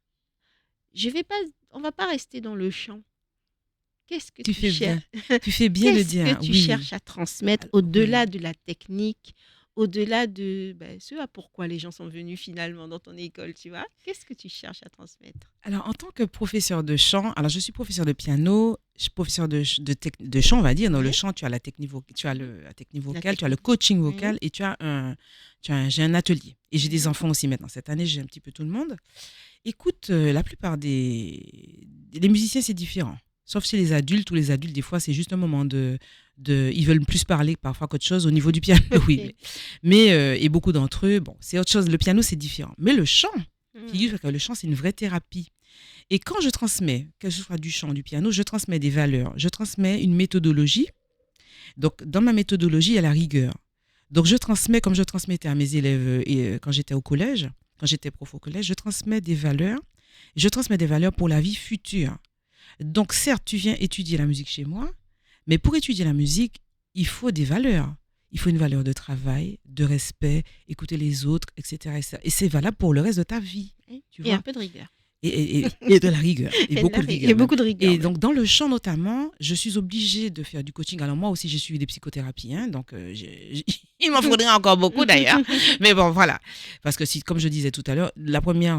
Je vais pas, on va pas rester dans le champ. Qu'est-ce que tu tu fais bien. cherches? Tu fais bien de Qu'est-ce que dire, tu oui, cherches à transmettre oui. au-delà de la technique, au-delà de ce à pourquoi les gens sont venus finalement dans ton école, tu vois? Qu'est-ce que tu cherches à transmettre? Alors, en tant que professeur de chant, alors je suis professeur de piano, je suis professeur de chant, on va dire. Dans le Oui, chant, tu as la technique, mhm, la technique la vocale, tu as le technique. coaching Oui, vocal et j'ai un atelier. Et j'ai des oui, enfants aussi maintenant. Cette année, j'ai un petit peu tout le monde. Écoute, la plupart des musiciens, c'est différent. Sauf chez les adultes, ou les adultes, des fois, c'est juste un moment ils veulent plus parler parfois qu'autre chose au niveau du piano, oui. ok. Et beaucoup d'entre eux, bon, c'est autre chose. Le piano, c'est différent. Mais le chant, Mhm, figure que le chant, c'est une vraie thérapie. Et quand je transmets, que ce soit du chant, du piano, je transmets des valeurs, je transmets une méthodologie. Donc, dans ma méthodologie, il y a la rigueur. Donc, je transmets comme je transmettais à mes élèves quand j'étais au collège, quand j'étais prof au collège, je transmets des valeurs. Je transmets des valeurs pour la vie future. Donc, certes, tu viens étudier la musique chez moi, mais pour étudier la musique, il faut des valeurs. Il faut une valeur de travail, de respect, écouter les autres, etc. Et c'est valable pour le reste de ta vie, tu et un vois. peu de rigueur. Et de la rigueur, et Et, de la beaucoup de ri- et rigueur même. beaucoup de rigueur Et même. donc, dans le chant notamment, je suis obligée de faire du coaching. Alors, moi aussi, j'ai suivi des psychothérapies, hein, donc il m'en faudrait encore beaucoup d'ailleurs. Mais bon, voilà. Parce que, comme je disais tout à l'heure, la première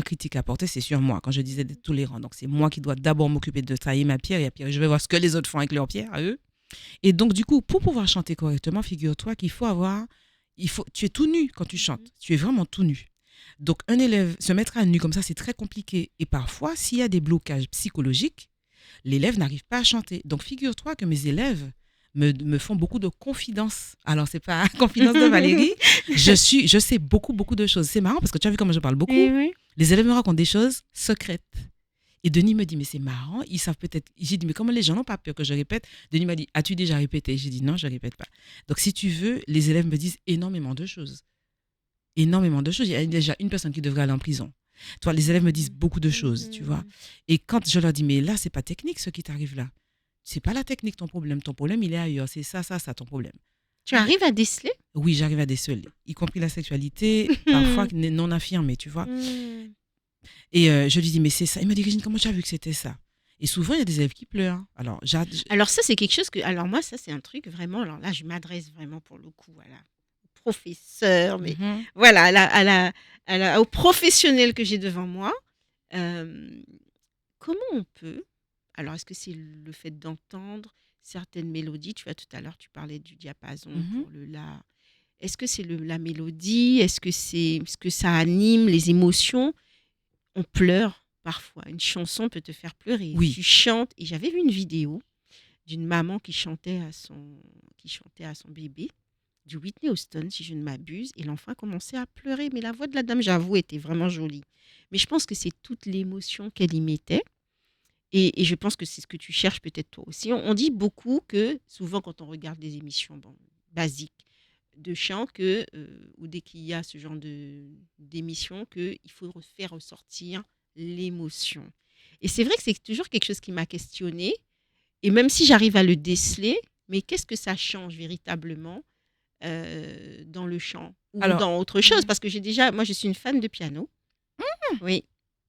critique à apporter, c'est sur moi, quand je disais d'être tolérant. Donc, c'est moi qui dois d'abord m'occuper de tailler ma pierre, et après, je vais voir ce que les autres font avec leur pierre, à eux. Et donc, du coup, pour pouvoir chanter correctement, figure-toi tu es tout nu quand tu chantes. Tu es vraiment tout nu. Donc, un élève se mettre à nu comme ça, c'est très compliqué. Et parfois, s'il y a des blocages psychologiques, l'élève n'arrive pas à chanter. Donc, figure-toi que mes élèves me font beaucoup de confidences. Alors, c'est pas confidence de Valérie. Je sais beaucoup, beaucoup de choses. C'est marrant parce que tu as vu comment je parle beaucoup. Oui, oui. Les élèves me racontent des choses secrètes. Et Denis me dit, mais c'est marrant, ils savent peut-être. J'ai dit, mais comment les gens n'ont pas peur que je répète? Denis m'a dit, as-tu déjà répété? J'ai dit, non, je ne répète pas. Donc, si tu veux, les élèves me disent énormément de choses. Énormément de choses. Il y a déjà une personne qui devrait aller en prison. Toi, les élèves me disent beaucoup de choses, tu vois. Mhm. Et quand je leur dis, mais là, c'est pas technique ce qui t'arrive là. C'est pas la technique ton problème. Ton problème, il est ailleurs. C'est ça, ton problème. Tu arrives à déceler? Oui, j'arrive à déceler, y compris la sexualité, parfois non affirmée, tu vois. Mhm. Et je lui dis, mais c'est ça. Il me dit, Régine, comment tu as vu que c'était ça? Et souvent, il y a des élèves qui pleurent. Alors, Alors ça, c'est quelque chose que... Alors moi, ça, c'est un truc vraiment... Alors là, je m'adresse vraiment pour le coup au professeur, mais Mhm. voilà, au professionnel que j'ai devant moi. Euh, Comment on peut... Alors, est-ce que c'est le fait d'entendre certaines mélodies? Tu vois, tout à l'heure, tu parlais du diapason Mhm. pour le la. Est-ce que c'est la mélodie? Est-ce que ça anime les émotions? On pleure parfois. Une chanson peut te faire pleurer. Oui, Tu chantes. Et j'avais vu une vidéo d'une maman qui chantait à son bébé, du Whitney Houston, si je ne m'abuse. Et l'enfant commençait à pleurer. Mais la voix de la dame, j'avoue, était vraiment jolie. Mais je pense que c'est toute l'émotion qu'elle y mettait. Et je pense que c'est ce que tu cherches peut-être toi aussi. On dit beaucoup que, souvent quand on regarde des émissions basiques de chant, ou dès qu'il y a ce genre d'émission, qu'il faut faire ressortir l'émotion. Et c'est vrai que c'est toujours quelque chose qui m'a questionnée. Et même si j'arrive à le déceler, mais qu'est-ce que ça change véritablement dans le chant ou Alors, dans autre chose? Parce que moi, je suis une fan de piano. Oui,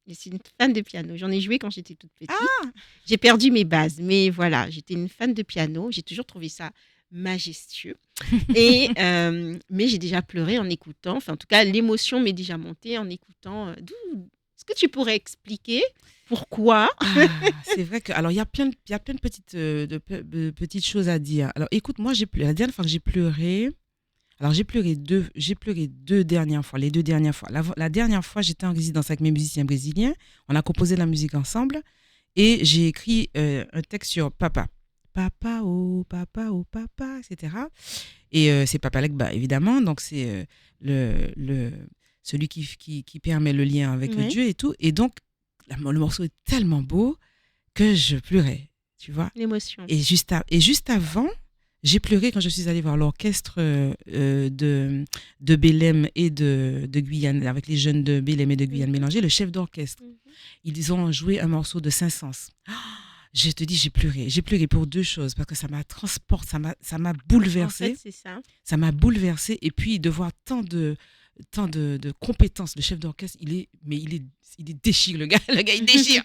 je suis une fan de piano. J'en ai joué quand j'étais toute petite. ah, J'ai perdu mes bases, mais voilà, j'étais une fan de piano. J'ai toujours trouvé ça majestueux. Mais j'ai déjà pleuré en écoutant. Enfin, en tout cas, l'émotion m'est déjà montée en écoutant. Est-ce que tu pourrais expliquer pourquoi? c'est vrai que alors il y a plein de petites choses à dire. Alors écoute, moi j'ai pleuré la dernière fois que j'ai pleuré. Alors j'ai pleuré deux dernières fois, les deux dernières fois. La dernière fois, j'étais en résidence avec mes musiciens brésiliens. On a composé de la musique ensemble et j'ai écrit un texte sur papa. Papa, oh papa, etc. Et c'est Papa Legba, évidemment. Donc c'est celui qui permet le lien avec Oui, Dieu et tout. Et donc le morceau est tellement beau que je pleurais, tu vois. l'émotion. Et juste avant, j'ai pleuré quand je suis allée voir l'orchestre de Bélem et de Guyane, avec les jeunes de Bélem et de Guyane Mhm, mélangés, le chef d'orchestre. mhm. Ils ont joué un morceau de Saint-Saëns. Je te dis, j'ai pleuré. J'ai pleuré pour deux choses, parce que ça m'a transporté, ça m'a En fait, bouleversée. c'est ça. Ça m'a bouleversée. Et puis, de voir tant de compétences. Le chef d'orchestre, il est déchire, le gars. Le gars, il déchire.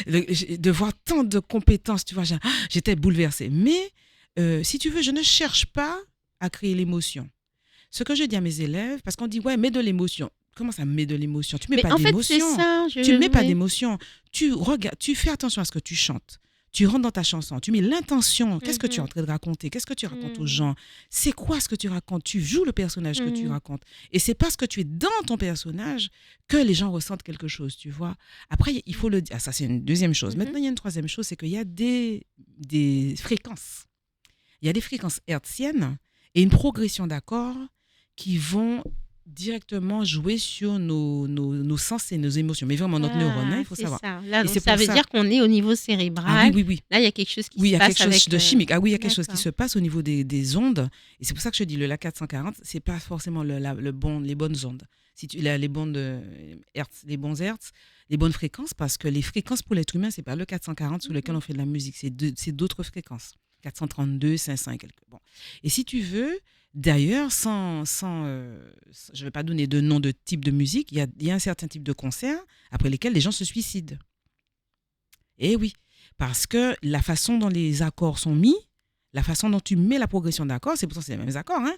De voir tant de compétences, tu vois, j'étais bouleversée. Mais, si tu veux, je ne cherche pas à créer l'émotion. Ce que je dis à mes élèves, parce qu'on dit, ouais, mets de l'émotion. Comment ça, mets de l'émotion? Tu mets Mais pas en fait, c'est d'émotion. ça. Tu mets pas Oui. d'émotion. Tu regardes, tu fais attention à ce que tu chantes. Tu rentres dans ta chanson, tu mets l'intention. Qu'est-ce que tu es en Mhm, train de raconter? Qu'est-ce que tu racontes aux mhm, gens? C'est quoi ce que tu racontes? Tu joues le personnage que tu mhm, racontes. Et c'est parce que tu es dans ton personnage que les gens ressentent quelque chose, tu vois. Après, il faut le dire. Ah, ça, c'est une deuxième chose. mhm. Maintenant, il y a une troisième chose, c'est qu'il y a des fréquences. Il y a des fréquences hertziennes et une progression d'accords qui vont directement jouer sur nos sens et nos émotions. Mais vraiment, notre neurone, hein, Ah, il faut c'est savoir. ça. Là, Et donc c'est ça pour veut ça. dire qu'on est au niveau Ah oui, cérébral. oui, oui. Là, il y a quelque chose qui Oui, il se y a passe quelque chose avec. de chimique. Ah oui, il y a quelque chose qui D'accord. se passe au niveau des ondes. Et c'est pour ça que je dis le LA 440, c'est pas forcément les bonnes ondes. Si tu, les bonnes hertz, les bons hertz, les bonnes fréquences, parce que les fréquences pour l'être humain, c'est pas le 440 sur lequel Mhm, on fait de la musique, c'est d'autres fréquences. 432, 500 et quelques. Bon. Et si tu veux, d'ailleurs, je ne vais pas donner de nom de type de musique, il y a un certain type de concert après lesquels les gens se suicident. Eh oui, parce que la façon dont les accords sont mis, la façon dont tu mets la progression d'accords, c'est pourtant c'est les mêmes accords, hein.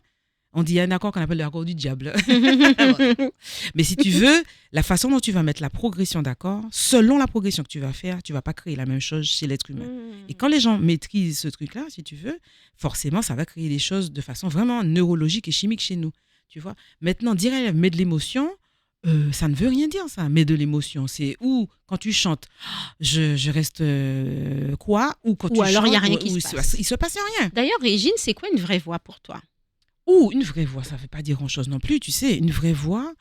On dit il y a un accord qu'on appelle l'accord du diable. Bon, mais si tu veux, la façon dont tu vas mettre la progression d'accords, selon la progression que tu vas faire, tu vas pas créer la même chose chez l'être humain. Et Mhm. quand les gens maîtrisent ce truc-là, si tu veux, forcément, ça va créer des choses de façon vraiment neurologique et chimique chez nous. Tu vois. Maintenant, dire à l'élève, mets de l'émotion, ça ne veut rien dire, ça. Mets de l'émotion. C'est ou quand tu chantes, je reste quoi, ou quand Ou tu alors, il n'y a chantes, rien qui se passe. il se passe rien. D'ailleurs, Régine, c'est quoi une vraie voix pour toi? Ou une vraie voix, ça ne veut pas dire grand-chose non plus, tu sais. Une vraie voix,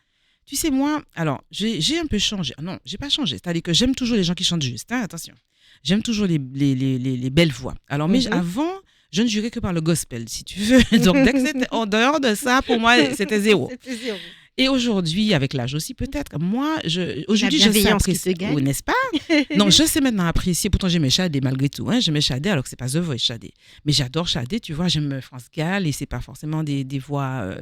tu sais, moi, alors, j'ai un peu changé. Ah non, j'ai pas changé. C'est-à-dire que j'aime toujours les gens qui chantent juste, hein, attention. J'aime toujours les belles voix. Alors, mais Mhm. avant, je ne jurais que par le gospel, si tu veux. Donc, dès que c'était en dehors de ça, pour moi, c'était zéro. C'était zéro. Et aujourd'hui, avec l'âge aussi peut-être, moi, Et la aujourd'hui, je sais bienveillance qui te apprécier, gagne. oh, n'est-ce pas? Non, je sais maintenant apprécier, pourtant j'aimais Shadé malgré tout, hein, j'aimais Shadé alors que c'est pas The Voice Shadé. Mais j'adore Shadé, tu vois, j'aime France Gall et c'est pas forcément des voix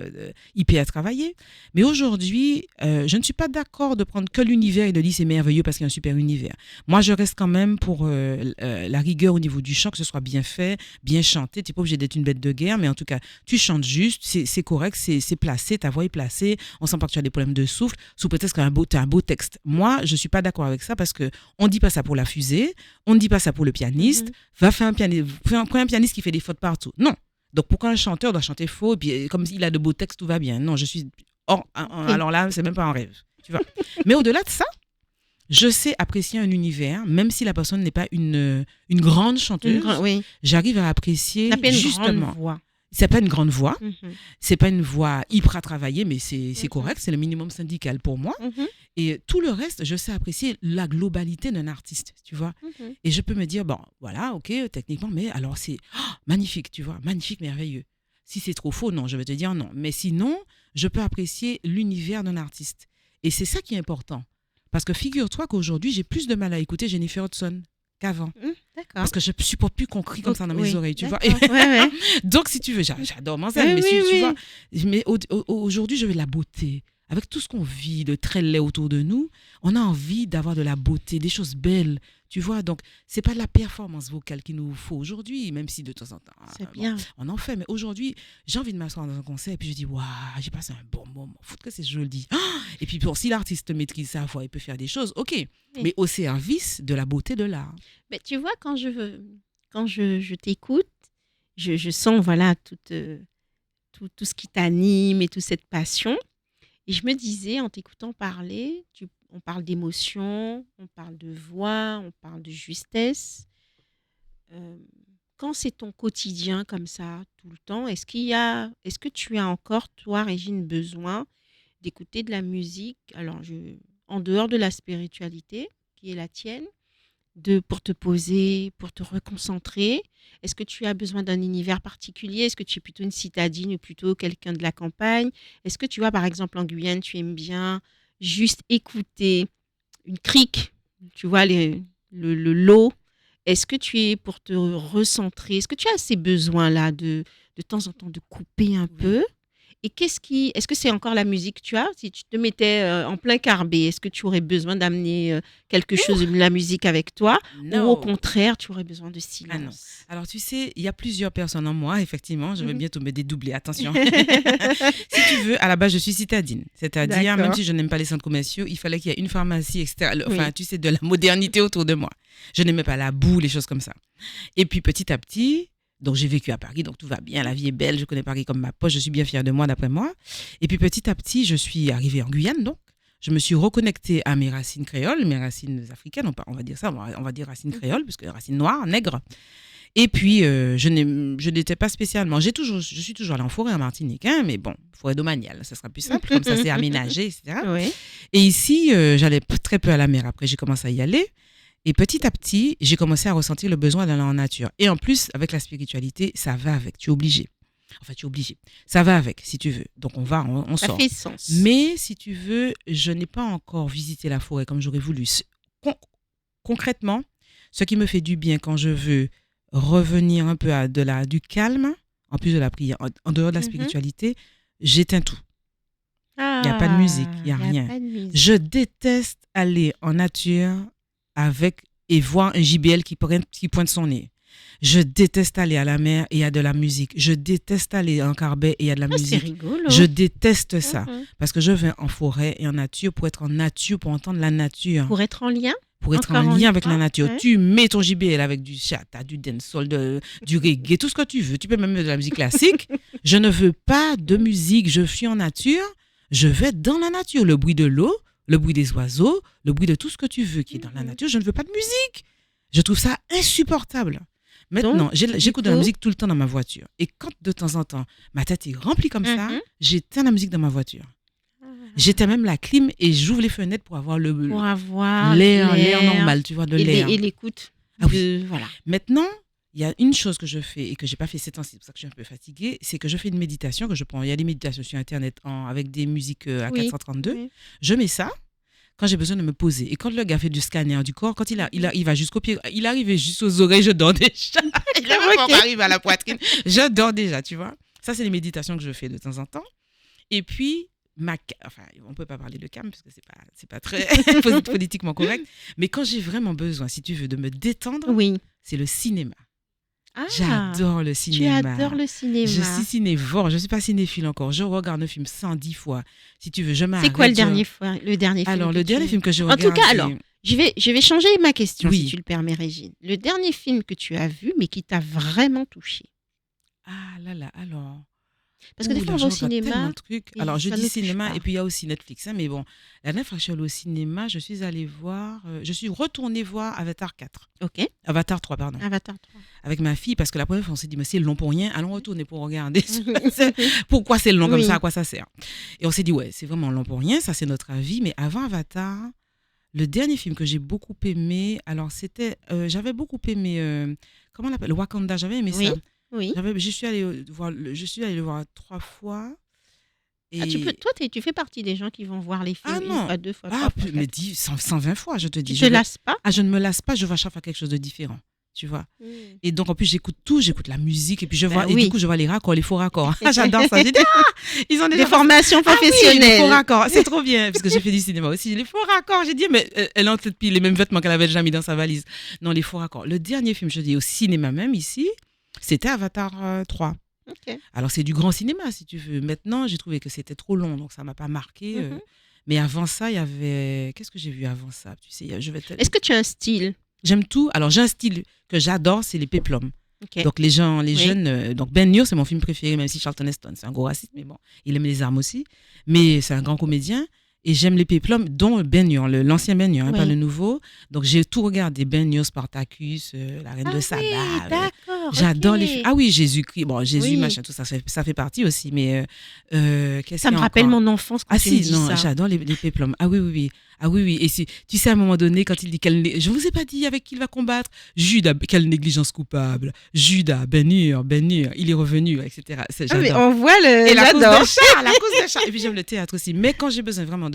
hyper travaillées. Mais aujourd'hui, je ne suis pas d'accord de prendre que l'univers et de dire c'est merveilleux parce qu'il y a un super univers. Moi, je reste quand même pour la rigueur au niveau du chant, que ce soit bien fait, bien chanté. Tu n'es pas obligé d'être une bête de guerre, mais en tout cas, tu chantes juste, c'est correct, c'est placé, ta voix est placée. On sent pas que tu as des problèmes de souffle, sous prétexte que tu as un beau texte. Moi, je ne suis pas d'accord avec ça parce qu'on ne dit pas ça pour la fusée, on ne dit pas ça pour le pianiste. Mhm. Va faire prends un pianiste qui fait des fautes partout. Non. Donc pourquoi un chanteur doit chanter faux, et puis comme il a de beaux textes, tout va bien. Non, je suis. Oui. Alors là, c'est même pas un rêve. Tu vois. Mais au-delà de ça, je sais apprécier un univers, même si la personne n'est pas une grande chanteuse, Oui. j'arrive à apprécier Ça s'appelle une grande justement. voix. C'est pas une grande voix, Mhm. c'est pas une voix hyper travaillée, mais c'est Mhm. correct, c'est le minimum syndical pour moi. Mhm. Et tout le reste, je sais apprécier la globalité d'un artiste, tu vois. Mhm. Et je peux me dire, bon, voilà, ok, techniquement, mais alors c'est magnifique, tu vois, magnifique, merveilleux. Si c'est trop faux, non, je vais te dire non. Mais sinon, je peux apprécier l'univers d'un artiste. Et c'est ça qui est important. Parce que figure-toi qu'aujourd'hui, j'ai plus de mal à écouter Jennifer Hudson qu'avant. Mhm. D'accord. Parce que je ne supporte plus qu'on crie comme ça dans mes Oui, oreilles, tu vois. d'accord. Ouais. Donc, si tu veux, j'adore Manzanne, Oui, mais oui, tu oui. vois, mais aujourd'hui, je veux de la beauté. Avec tout ce qu'on vit, de très laid autour de nous, on a envie d'avoir de la beauté, des choses belles, tu vois. Donc, c'est pas de la performance vocale qu'il nous faut aujourd'hui, même si de temps en temps, C'est bon, bien. on en fait. Mais aujourd'hui, j'ai envie de m'asseoir dans un concert et puis je dis, waouh, j'ai passé un bon moment. Faut que c'est joli. Ah, et puis, si l'artiste maîtrise sa voix, il peut faire des choses, ok. Oui. Mais au service de la beauté de l'art. Mais tu vois, quand je t'écoute, je sens, voilà, tout ce qui t'anime et toute cette passion. Et je me disais, en t'écoutant parler, on parle d'émotion, on parle de voix, on parle de justesse. Euh, Quand c'est ton quotidien comme ça, tout le temps, est-ce que tu as encore, toi, Régine, besoin d'écouter de la musique, en dehors de la spiritualité, qui est la tienne, pour te poser, pour te reconcentrer? Est-ce que tu as besoin d'un univers particulier? Est-ce que tu es plutôt une citadine ou plutôt quelqu'un de la campagne? Est-ce que tu vois, par exemple, en Guyane, tu aimes bien juste écouter une crique, tu vois, l'eau? Est-ce que tu es pour te recentrer? Est-ce que tu as ces besoins-là de temps en temps de couper un Oui. peu? Et est-ce que c'est encore la musique que tu as? Si tu te mettais en plein carbet, est-ce que tu aurais besoin d'amener quelque chose de la musique avec toi? Ou au Non. contraire, tu aurais besoin de Ah non. silence? Alors, tu sais, il y a plusieurs personnes en moi, effectivement. Je vais Mhm. bientôt me dédoubler, attention. Si tu veux, à la base, je suis citadine. C'est-à-dire, même D'accord. si je n'aime pas les centres commerciaux, il fallait qu'il y ait une pharmacie, etc. Enfin, Oui. tu sais, de la modernité autour de moi. Je n'aimais pas la boue, les choses comme ça. Et puis, petit à petit, donc j'ai vécu à Paris, donc tout va bien, la vie est belle, je connais Paris comme ma poche, je suis bien fière de moi, d'après moi. Et puis, petit à petit, je suis arrivée en Guyane, donc. Je me suis reconnectée à mes racines créoles, mes racines africaines, on va dire ça, on va dire racines créoles, parce que racines noires, nègres. Et puis, je n'étais pas spécialement. Je suis toujours allée en forêt en Martinique, hein, mais bon, forêt domaniale, ça sera plus simple, comme ça c'est aménagé, etc. Oui. Et ici, j'allais très peu à la mer. Après, j'ai commencé à y aller. Et petit à petit, j'ai commencé à ressentir le besoin d'aller en nature. Et en plus, avec la spiritualité, ça va avec. Tu es obligé. Enfin, tu es obligé. Ça va avec, si tu veux. Donc, on Ça sort. fait sens. Mais si tu veux, je n'ai pas encore visité la forêt comme j'aurais voulu. Con- Concrètement, ce qui me fait du bien quand je veux revenir un peu du calme, en plus de la prière, en dehors de la Mhm. spiritualité, j'éteins tout. Il n'y a pas de musique, il n'y a Il n'y a rien. pas de musique. Je déteste aller en nature et voir un JBL qui pointe son nez. Je déteste aller à la mer et il y a de la musique. Je déteste aller en carbet et il y a de la Ah, c'est musique. rigolo. Je déteste ça. Mhm. Parce que je vais en forêt et en nature pour être en nature, pour entendre la nature, Pour être en lien, pour être encore en une lien avec fois, la nature. ouais. Tu mets ton JBL avec du chata, du dancehall, du reggae, tout ce que tu veux. Tu peux même mettre de la musique classique. Je ne veux pas de musique. Je suis en nature. Je vais dans la nature. Le bruit de l'eau, le bruit des oiseaux, le bruit de tout ce que tu veux qui est dans la nature. Je ne veux pas de musique. Je trouve ça insupportable. Maintenant, Donc, j'écoute de la coup, musique tout le temps dans ma voiture. Et quand de temps en temps, ma tête est remplie comme ça, Mhm. j'éteins la musique dans ma voiture. J'éteins même la clim et j'ouvre les fenêtres pour avoir pour avoir l'air normal, tu vois, de l'air. et l'écoute Ah oui. voilà. Maintenant, il y a une chose que je fais et que j'ai pas fait ces temps-ci, c'est pour ça que je suis un peu fatiguée, c'est que je fais une méditation que je prends. Il y a des méditations sur Internet avec des musiques à Oui. 432. Oui. Je mets ça quand j'ai besoin de me poser. Et quand le gars fait du scanner du corps, quand il va jusqu'au pied, il arrive juste aux oreilles, je dors déjà. Il a même pas arrivé à la poitrine, je dors déjà, tu vois. Ça, c'est les méditations que je fais de temps en temps. Et puis, enfin, on ne peut pas parler de cam parce que c'est pas très politiquement correct. Mais quand j'ai vraiment besoin, si tu veux, de me détendre, Oui. c'est le cinéma. Ah, J'adore le tu cinéma. adores le cinéma. Je suis cinévore, je ne suis pas cinéphile encore. Je regarde un film 110 fois. Si tu veux, je m'arrête. C'est quoi le dernier film Alors, le dernier film que je En regarde, tout cas, alors, je vais changer ma question Oui. si tu le permets, Régine. Le dernier film que tu as vu, mais qui t'a vraiment touché. Ah là là, alors... Parce que des fois, on va au cinéma. Alors, je ça dis ne touche cinéma pas. et puis il y a aussi Netflix. Hein, mais bon, la dernière fois que je suis allée au cinéma, je suis retournée voir Avatar 4. Ok. Avatar 3, pardon. Avatar 3. Avec ma fille, parce que la première fois, on s'est dit, mais c'est long pour rien, allons retourner pour regarder. Pourquoi c'est long comme Oui. ça, à quoi ça sert? Et on s'est dit, ouais, c'est vraiment long pour rien, ça c'est notre avis. Mais avant Avatar, le dernier film que j'ai beaucoup aimé, alors c'était, j'avais beaucoup aimé, comment on l'appelle, le Wakanda, j'avais aimé Oui. ça. Oui. Je suis allée le voir 3 fois. Et... Ah, toi, tu fais partie des gens qui vont voir les films Ah une non. fois, 2 fois, 3 Ah, fois. mais 4 fois. 120 fois, je te dis. Tu te lasses pas? Ah, je ne me lasse pas, je vais à chaque fois quelque chose de différent. tu vois. Mm. Et donc, en plus, j'écoute tout, j'écoute la musique, et puis Bah et oui. du coup, je vois les raccords, les faux raccords. J'adore ça. J'ai dit, ils ont Des déjà formations oui, les faux professionnelles. raccords, c'est trop bien, parce que j'ai fait du cinéma aussi. Les faux raccords, j'ai dit, mais elle a peut-être les mêmes vêtements qu'elle avait déjà mis dans sa valise. Non, les faux raccords. Le dernier film, je dis, au cinéma même, ici, c'était Avatar 3. Ok. Alors, c'est du grand cinéma, si tu veux. Maintenant, j'ai trouvé que c'était trop long, donc ça m'a pas marqué. Mhm. Mais avant ça, il y avait... Qu'est-ce que j'ai vu avant ça? Tu sais, Est-ce que tu as un style? J'aime tout. Alors, j'ai un style que j'adore, c'est les péplums. Ok. Donc, les Oui. jeunes... donc, Ben Hur, c'est mon film préféré, même si Charlton Heston, c'est un gros raciste, mais bon, il aime les armes aussi. Mais c'est un grand comédien. Et j'aime les péplums, dont Ben Hur, l'ancien Ben Hur, hein, pas Oui. le nouveau. Donc, j'ai tout regardé. Ben Hur, Spartacus, La Reine Ah de oui, Saba. d'accord. J'adore les Ok. films. Ah oui, Jésus-Christ. Bon, Jésus, Oui. machin, tout ça, ça fait partie aussi. Mais qu'est-ce Ça qu'il me y a rappelle encore? mon enfance quand Ah tu me si, dis non, ça. j'adore les péplums. Ah oui, oui, oui. Ah oui, oui. Et tu sais, à un moment donné, quand il dit je vous ai pas dit avec qui il va combattre. Judas, quelle négligence coupable. Judas, Ben Hur, il est revenu, etc. Ah, mais J'adore. on voit le. Et la course J'adore. de char, la course de char. Et puis j'aime le théâtre aussi. Mais quand j'ai besoin vraiment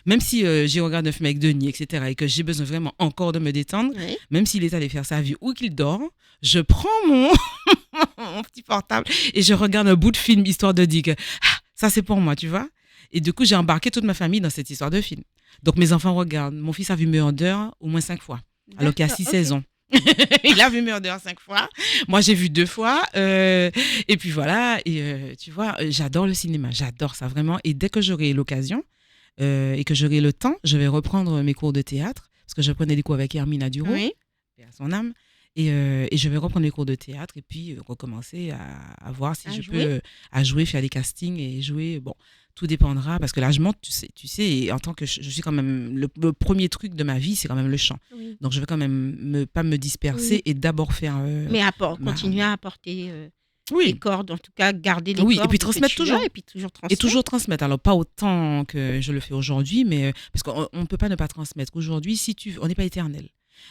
même si j'ai regardé un film avec Denis, etc., et que j'ai besoin vraiment encore de me détendre, Oui. même s'il est allé faire sa vie ou qu'il dort, je prends mon petit portable et je regarde un bout de film histoire de dire que ça c'est pour moi, tu vois. Et du coup, j'ai embarqué toute ma famille dans cette histoire de film. Donc mes enfants regardent. Mon fils a vu Murder au moins 5 fois, alors qu'il y a 6 D'accord, ok. saisons. Il a vu Murder 5 fois. Moi, j'ai vu 2 fois. Et puis voilà. Et tu vois, j'adore le cinéma. J'adore ça vraiment. Et dès que j'aurai l'occasion et que j'aurai le temps, je vais reprendre mes cours de théâtre. Parce que je prenais des cours avec Hermine Aduro, Oui. paix à son âme. Et je vais reprendre mes cours de théâtre et puis recommencer à voir si À je jouer. peux à jouer, faire des castings et jouer. Bon, tout dépendra parce que là, je monte, tu sais, et en tant que je suis quand même le premier truc de ma vie, c'est quand même le chant. Oui. Donc, je vais quand même pas me disperser Oui. et d'abord faire. Mais ma- continuer à apporter les Oui, cordes, en tout cas, garder les oui, et cordes puis que transmettre tu as, toujours. et puis toujours Et transmettre. toujours transmettre. Alors, pas autant que je le fais aujourd'hui, mais parce qu'on ne peut pas ne pas transmettre. Aujourd'hui, on n'est pas éternel.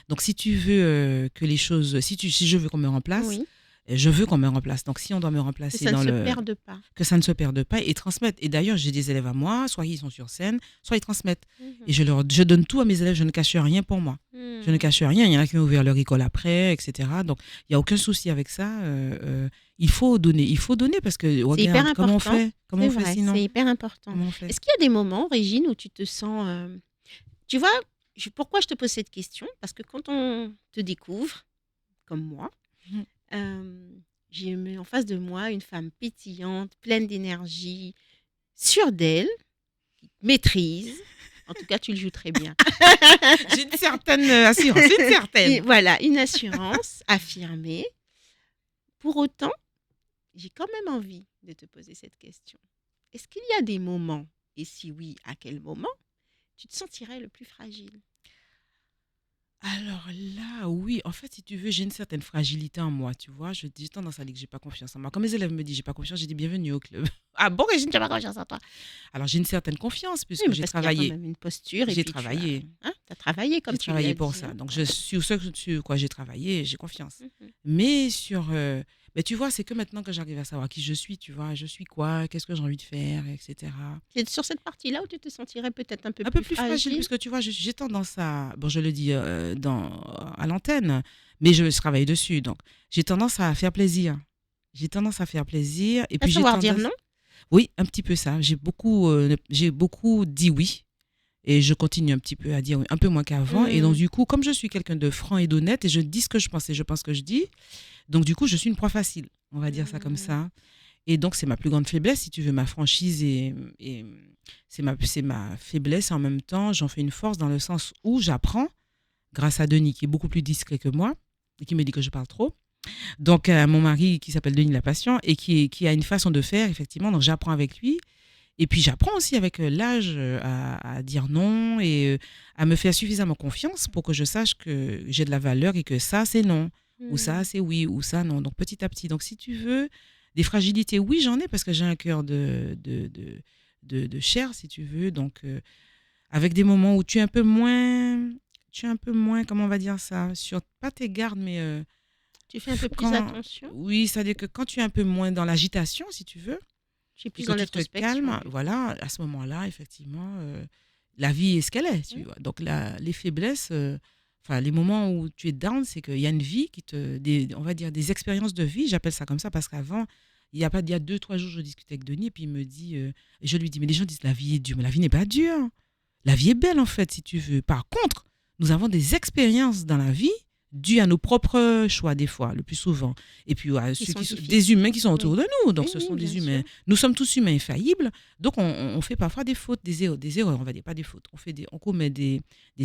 Donc, si tu veux que les choses, si je veux qu'on me remplace, Oui. je veux qu'on me remplace. Donc, si on doit me Que remplacer ça ne se perde pas. que ça ne se perde pas et transmettre. Et d'ailleurs, j'ai des élèves à moi, soit ils sont sur scène, soit ils transmettent. Mhm. Et je donne tout à mes élèves, je ne cache rien pour moi. Mhm. Je ne cache rien. Il y en a qui ont ouvert leur école après, etc. Donc, il n'y a aucun souci avec ça. Il faut donner parce que C'est regarde hyper comment on important. fait. Comment C'est on fait vrai, sinon c'est hyper important. Comment on fait Est-ce qu'il y a des moments, Régine, où tu te sens... Tu vois, pourquoi je te pose cette question? Parce que quand on te découvre, comme moi, Mhm. j'ai mis en face de moi une femme pétillante, pleine d'énergie, sûre d'elle, qui te maîtrise. En tout cas, tu le joues très bien. J'ai une certaine assurance, une Et certaine. voilà, une assurance affirmée. Pour autant, j'ai quand même envie de te poser cette question. Est-ce qu'il y a des moments, et si oui, à quel moment, tu te sentirais le plus fragile? Alors là, oui, en fait, si tu veux, j'ai une certaine fragilité en moi, tu vois. J'ai tendance à dire que j'ai pas confiance en moi. Quand mes élèves me disent j'ai pas confiance, j'ai dit bienvenue au club. Ah bon, Régine, tu n'as pas confiance en toi? Alors j'ai une certaine confiance Oui, puisque mais j'ai parce qu'il y a quand travaillé. même une posture et J'ai puis travaillé. t'as travaillé comme J'ai tu l'as travaillé pour dit. ça. Hein. Donc je suis sur quoi j'ai travaillé, j'ai confiance. Mhm. Mais mais tu vois, c'est que maintenant que j'arrive à savoir qui je suis, tu vois, je suis quoi, qu'est-ce que j'ai envie de faire, etc. C'est sur cette partie-là où tu te sentirais peut-être un peu Un peu plus plus fragile, fragile. puisque tu vois, j'ai tendance à, bon, je le dis à l'antenne, mais je travaille dessus. Donc, j'ai tendance à faire plaisir. J'ai tendance à faire plaisir. Et À puis, j'ai savoir dire tendance. non. Oui, un petit peu ça. J'ai beaucoup dit oui. Et je continue un petit peu à dire oui, un peu moins qu'avant. Et donc, Mhm. du coup, comme je suis quelqu'un de franc et d'honnête, et je dis ce que je pense et je pense ce que je dis, donc, du coup, je suis une proie facile. On va dire ça comme ça. Et donc, c'est ma plus grande faiblesse, si tu veux, ma franchise et c'est ma faiblesse. Et en même temps, j'en fais une force dans le sens où j'apprends, grâce à Denis, qui est beaucoup plus discret que moi, et qui me dit que je parle trop. Donc, mon mari, qui s'appelle Denis Lapatient, et qui a une façon de faire, effectivement. Donc, j'apprends avec lui. Et puis, j'apprends aussi avec l'âge à dire non et à me faire suffisamment confiance pour que je sache que j'ai de la valeur et que ça, c'est non. Ou ça, c'est oui. Ou ça, non. Donc, petit à petit. Donc, si tu veux, des fragilités, oui, j'en ai parce que j'ai un cœur de chair, si tu veux. Donc, avec des moments où tu es un peu moins, comment on va dire ça, sur pas tes gardes, mais Tu fais un peu plus quand, attention. oui, c'est-à-dire que quand tu es un peu moins dans l'agitation, si tu veux, Tu es et plus que dans tu te l'introspection. calmes, voilà, à ce moment-là, effectivement, la vie est ce qu'elle est, tu vois. Donc, les faiblesses, enfin, les moments où tu es down, c'est qu'il y a une vie on va dire des expériences de vie, j'appelle ça comme ça parce qu'avant, il y a 2, 3 jours, je discutais avec Denis et puis il me dit, et je lui dis, mais les gens disent la vie est dure, mais la vie n'est pas dure. La vie est belle en fait, si tu veux. Par contre, nous avons des expériences dans la vie dues à nos propres choix des fois, le plus souvent. Et puis à Qui ceux sont difficiles. des humains qui sont Oui. autour de nous. Donc Oui, ce oui, sont bien des humains. sûr. Nous sommes tous humains infaillibles. Donc on fait parfois des fautes, des erreurs, on va dire pas des fautes. On commet des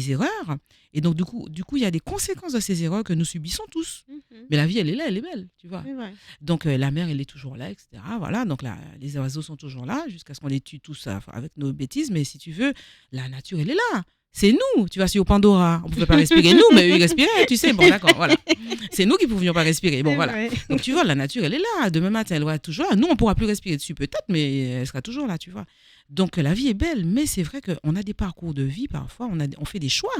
erreurs. Et donc du coup, il y a des conséquences de ces erreurs que nous subissons tous. Mhm. Mais la vie, elle est là, elle est belle, tu vois. C'est vrai. Donc la mer, elle est toujours là, etc. Voilà, donc là, les oiseaux sont toujours là jusqu'à ce qu'on les tue tous avec nos bêtises. Mais si tu veux, la nature, elle est là. C'est nous, tu vois, si au Pandora, on ne pouvait pas respirer, nous, mais eux, ils respiraient, tu sais, bon, d'accord, voilà. C'est nous qui ne pouvions pas respirer, bon, C'est voilà. vrai. Donc, tu vois, la nature, elle est là. Demain matin, elle sera toujours là. Nous, on ne pourra plus respirer dessus, peut-être, mais elle sera toujours là, tu vois. Donc, la vie est belle, mais c'est vrai qu'on a des parcours de vie, parfois, on fait des choix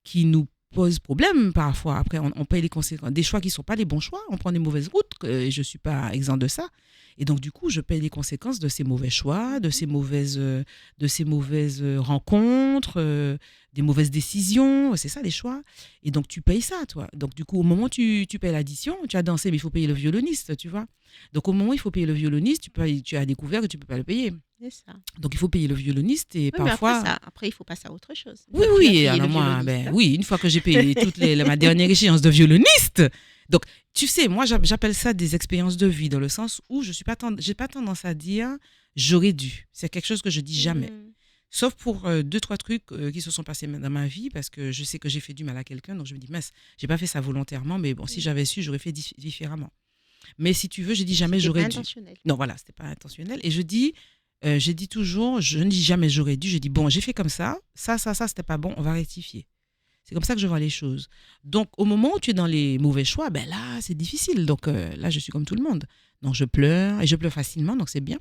qui nous posent problème, parfois. Après, on paye les conséquences. Des choix qui ne sont pas les bons choix, on prend des mauvaises routes, et je ne suis pas exempt de ça. Et donc, du coup, je paye les conséquences de ces mauvais choix, de ces mauvaises rencontres, des mauvaises décisions. C'est ça, les choix. Et donc, tu payes ça, toi. Donc, du coup, au moment où tu payes l'addition, tu as dansé, mais il faut payer le violoniste, tu vois. Donc, au moment où il faut payer le violoniste, tu as découvert que tu ne peux pas le payer. C'est ça. Donc, il faut payer le violoniste et Oui, mais parfois... après, il faut passer à autre chose. Une Oui, fois que tu as oui, payé alors le moi, violoniste. oui, une fois que j'ai payé ma dernière échéance de violoniste. Donc, tu sais, moi, j'appelle ça des expériences de vie, dans le sens où j'ai pas tendance à dire j'aurais dû. C'est quelque chose que je dis jamais. Mhm. Sauf pour 2, 3 trucs qui se sont passés dans ma vie, parce que je sais que j'ai fait du mal à quelqu'un, donc je me dis, mince, j'ai pas fait ça volontairement, mais bon, si j'avais su, j'aurais fait différemment. Mais si tu veux, j'ai dit jamais C'était pas j'aurais dû. intentionnel. Non, voilà, c'était pas intentionnel. Et j'ai dit toujours, je ne dis jamais j'aurais dû, je dis, bon, j'ai fait comme ça, c'était pas bon, on va rectifier. C'est comme ça que je vois les choses. Donc, au moment où tu es dans les mauvais choix, ben là, c'est difficile. Donc, là, je suis comme tout le monde. Donc, je pleure, et je pleure facilement, donc c'est bien.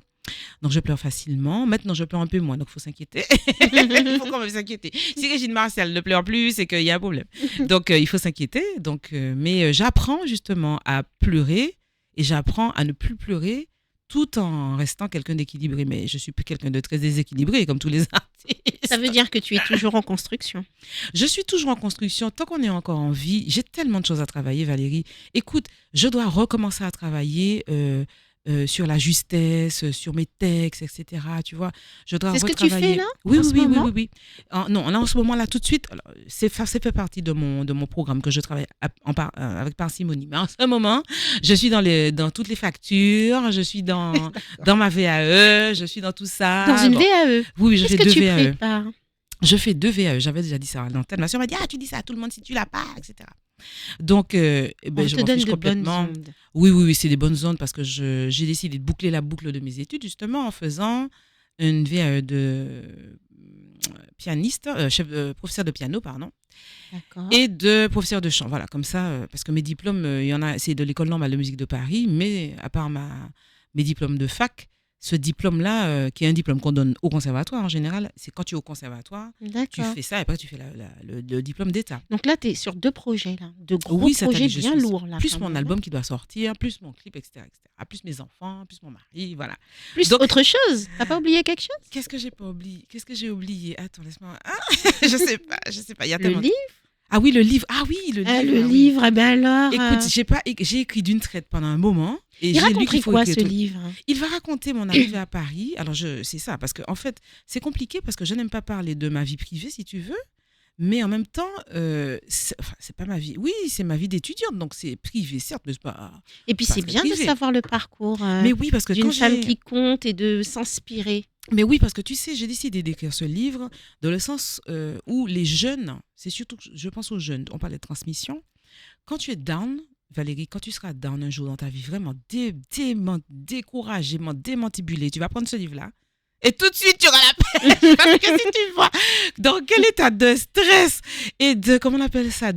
Donc, je pleure facilement. Maintenant, je pleure un peu moins, donc il faut s'inquiéter. Il faut quand même s'inquiéter. Si Régine Martial ne pleure plus, c'est qu'il y a un problème. Donc, il faut s'inquiéter. Donc, mais j'apprends justement à pleurer, et j'apprends à ne plus pleurer tout en restant quelqu'un d'équilibré. Mais je suis plus quelqu'un de très déséquilibré, comme tous les artistes. Ça veut dire que tu es toujours en construction. Je suis toujours en construction. Tant qu'on est encore en vie, j'ai tellement de choses à travailler, Valérie. Écoute, je dois recommencer à travailler sur la justesse, sur mes textes, etc. Tu vois, je dois C'est ce que tu retravailler. fais là, Oui, en oui, ce oui, oui, moment? oui, oui. Non, là, en ce moment, là, tout de suite, alors, ça fait partie de mon programme que je travaille avec parcimonie. Mais en ce moment, je suis dans toutes les factures, je suis dans ma VAE, je suis dans tout ça. Dans une Bon. VAE. Oui, oui, je Qu'est-ce fais que 2 tu VAE. prépares? Je fais 2 VAE. J'avais déjà dit ça à l'antenne. Ma soeur m'a dit, ah, tu dis ça à tout le monde si tu l'as pas, etc. Donc, On je te m'en donne fiche de bonnes complètement. ondes. Oui, oui, oui, c'est des bonnes ondes parce que j'ai décidé de boucler la boucle de mes études justement en faisant une VAE de pianiste, professeur de piano, pardon, D'accord. et de professeur de chant. Voilà, comme ça, parce que mes diplômes, il y en a, c'est de l'École normale de musique de Paris, mais à part mes diplômes de fac, ce diplôme-là, qui est un diplôme qu'on donne au conservatoire en général, c'est quand tu es au conservatoire, tu D'accord. fais ça et après tu fais le diplôme d'État. Donc là, tu es sur 2 projets, là. De gros Oui, cette projets année, je bien suis lourds, là. plus quand mon même, hein. album qui doit sortir, plus mon clip, etc., etc., plus mes enfants, plus mon mari, voilà. Plus Donc, autre chose. T'as pas oublié quelque chose? qu'est-ce que j'ai pas oublié? Qu'est-ce que j'ai oublié? Attends, laisse-moi. Ah, je sais pas. Il y a Le tellement. livre? Ah oui, le livre. Ah oui, le Ah, livre. le ah oui. livre, eh ben alors. Écoute, j'ai écrit d'une traite pendant un moment et il j'ai lu raconterait qu'il faut quoi écrire ce tout. livre? Il va raconter mon arrivée à Paris. Alors c'est ça, parce que en fait, c'est compliqué parce que je n'aime pas parler de ma vie privée, si tu veux. Mais en même temps, c'est pas ma vie. Oui, c'est ma vie d'étudiante, donc c'est privé, certes, mais c'est pas. Et puis pas c'est très bien de privé. savoir le parcours Mais oui, parce que d'une quand femme j'ai. qui compte et de s'inspirer. Mais oui, parce que tu sais, j'ai décidé d'écrire ce livre dans le sens où les jeunes, c'est surtout, je pense aux jeunes, on parlait de transmission. Quand tu es down, Valérie, quand tu seras down un jour dans ta vie, vraiment découragé, démantibulé, tu vas prendre ce livre-là et tout de suite tu auras la pêche. Parce que si tu vois dans quel état de stress et de, comment on appelle ça,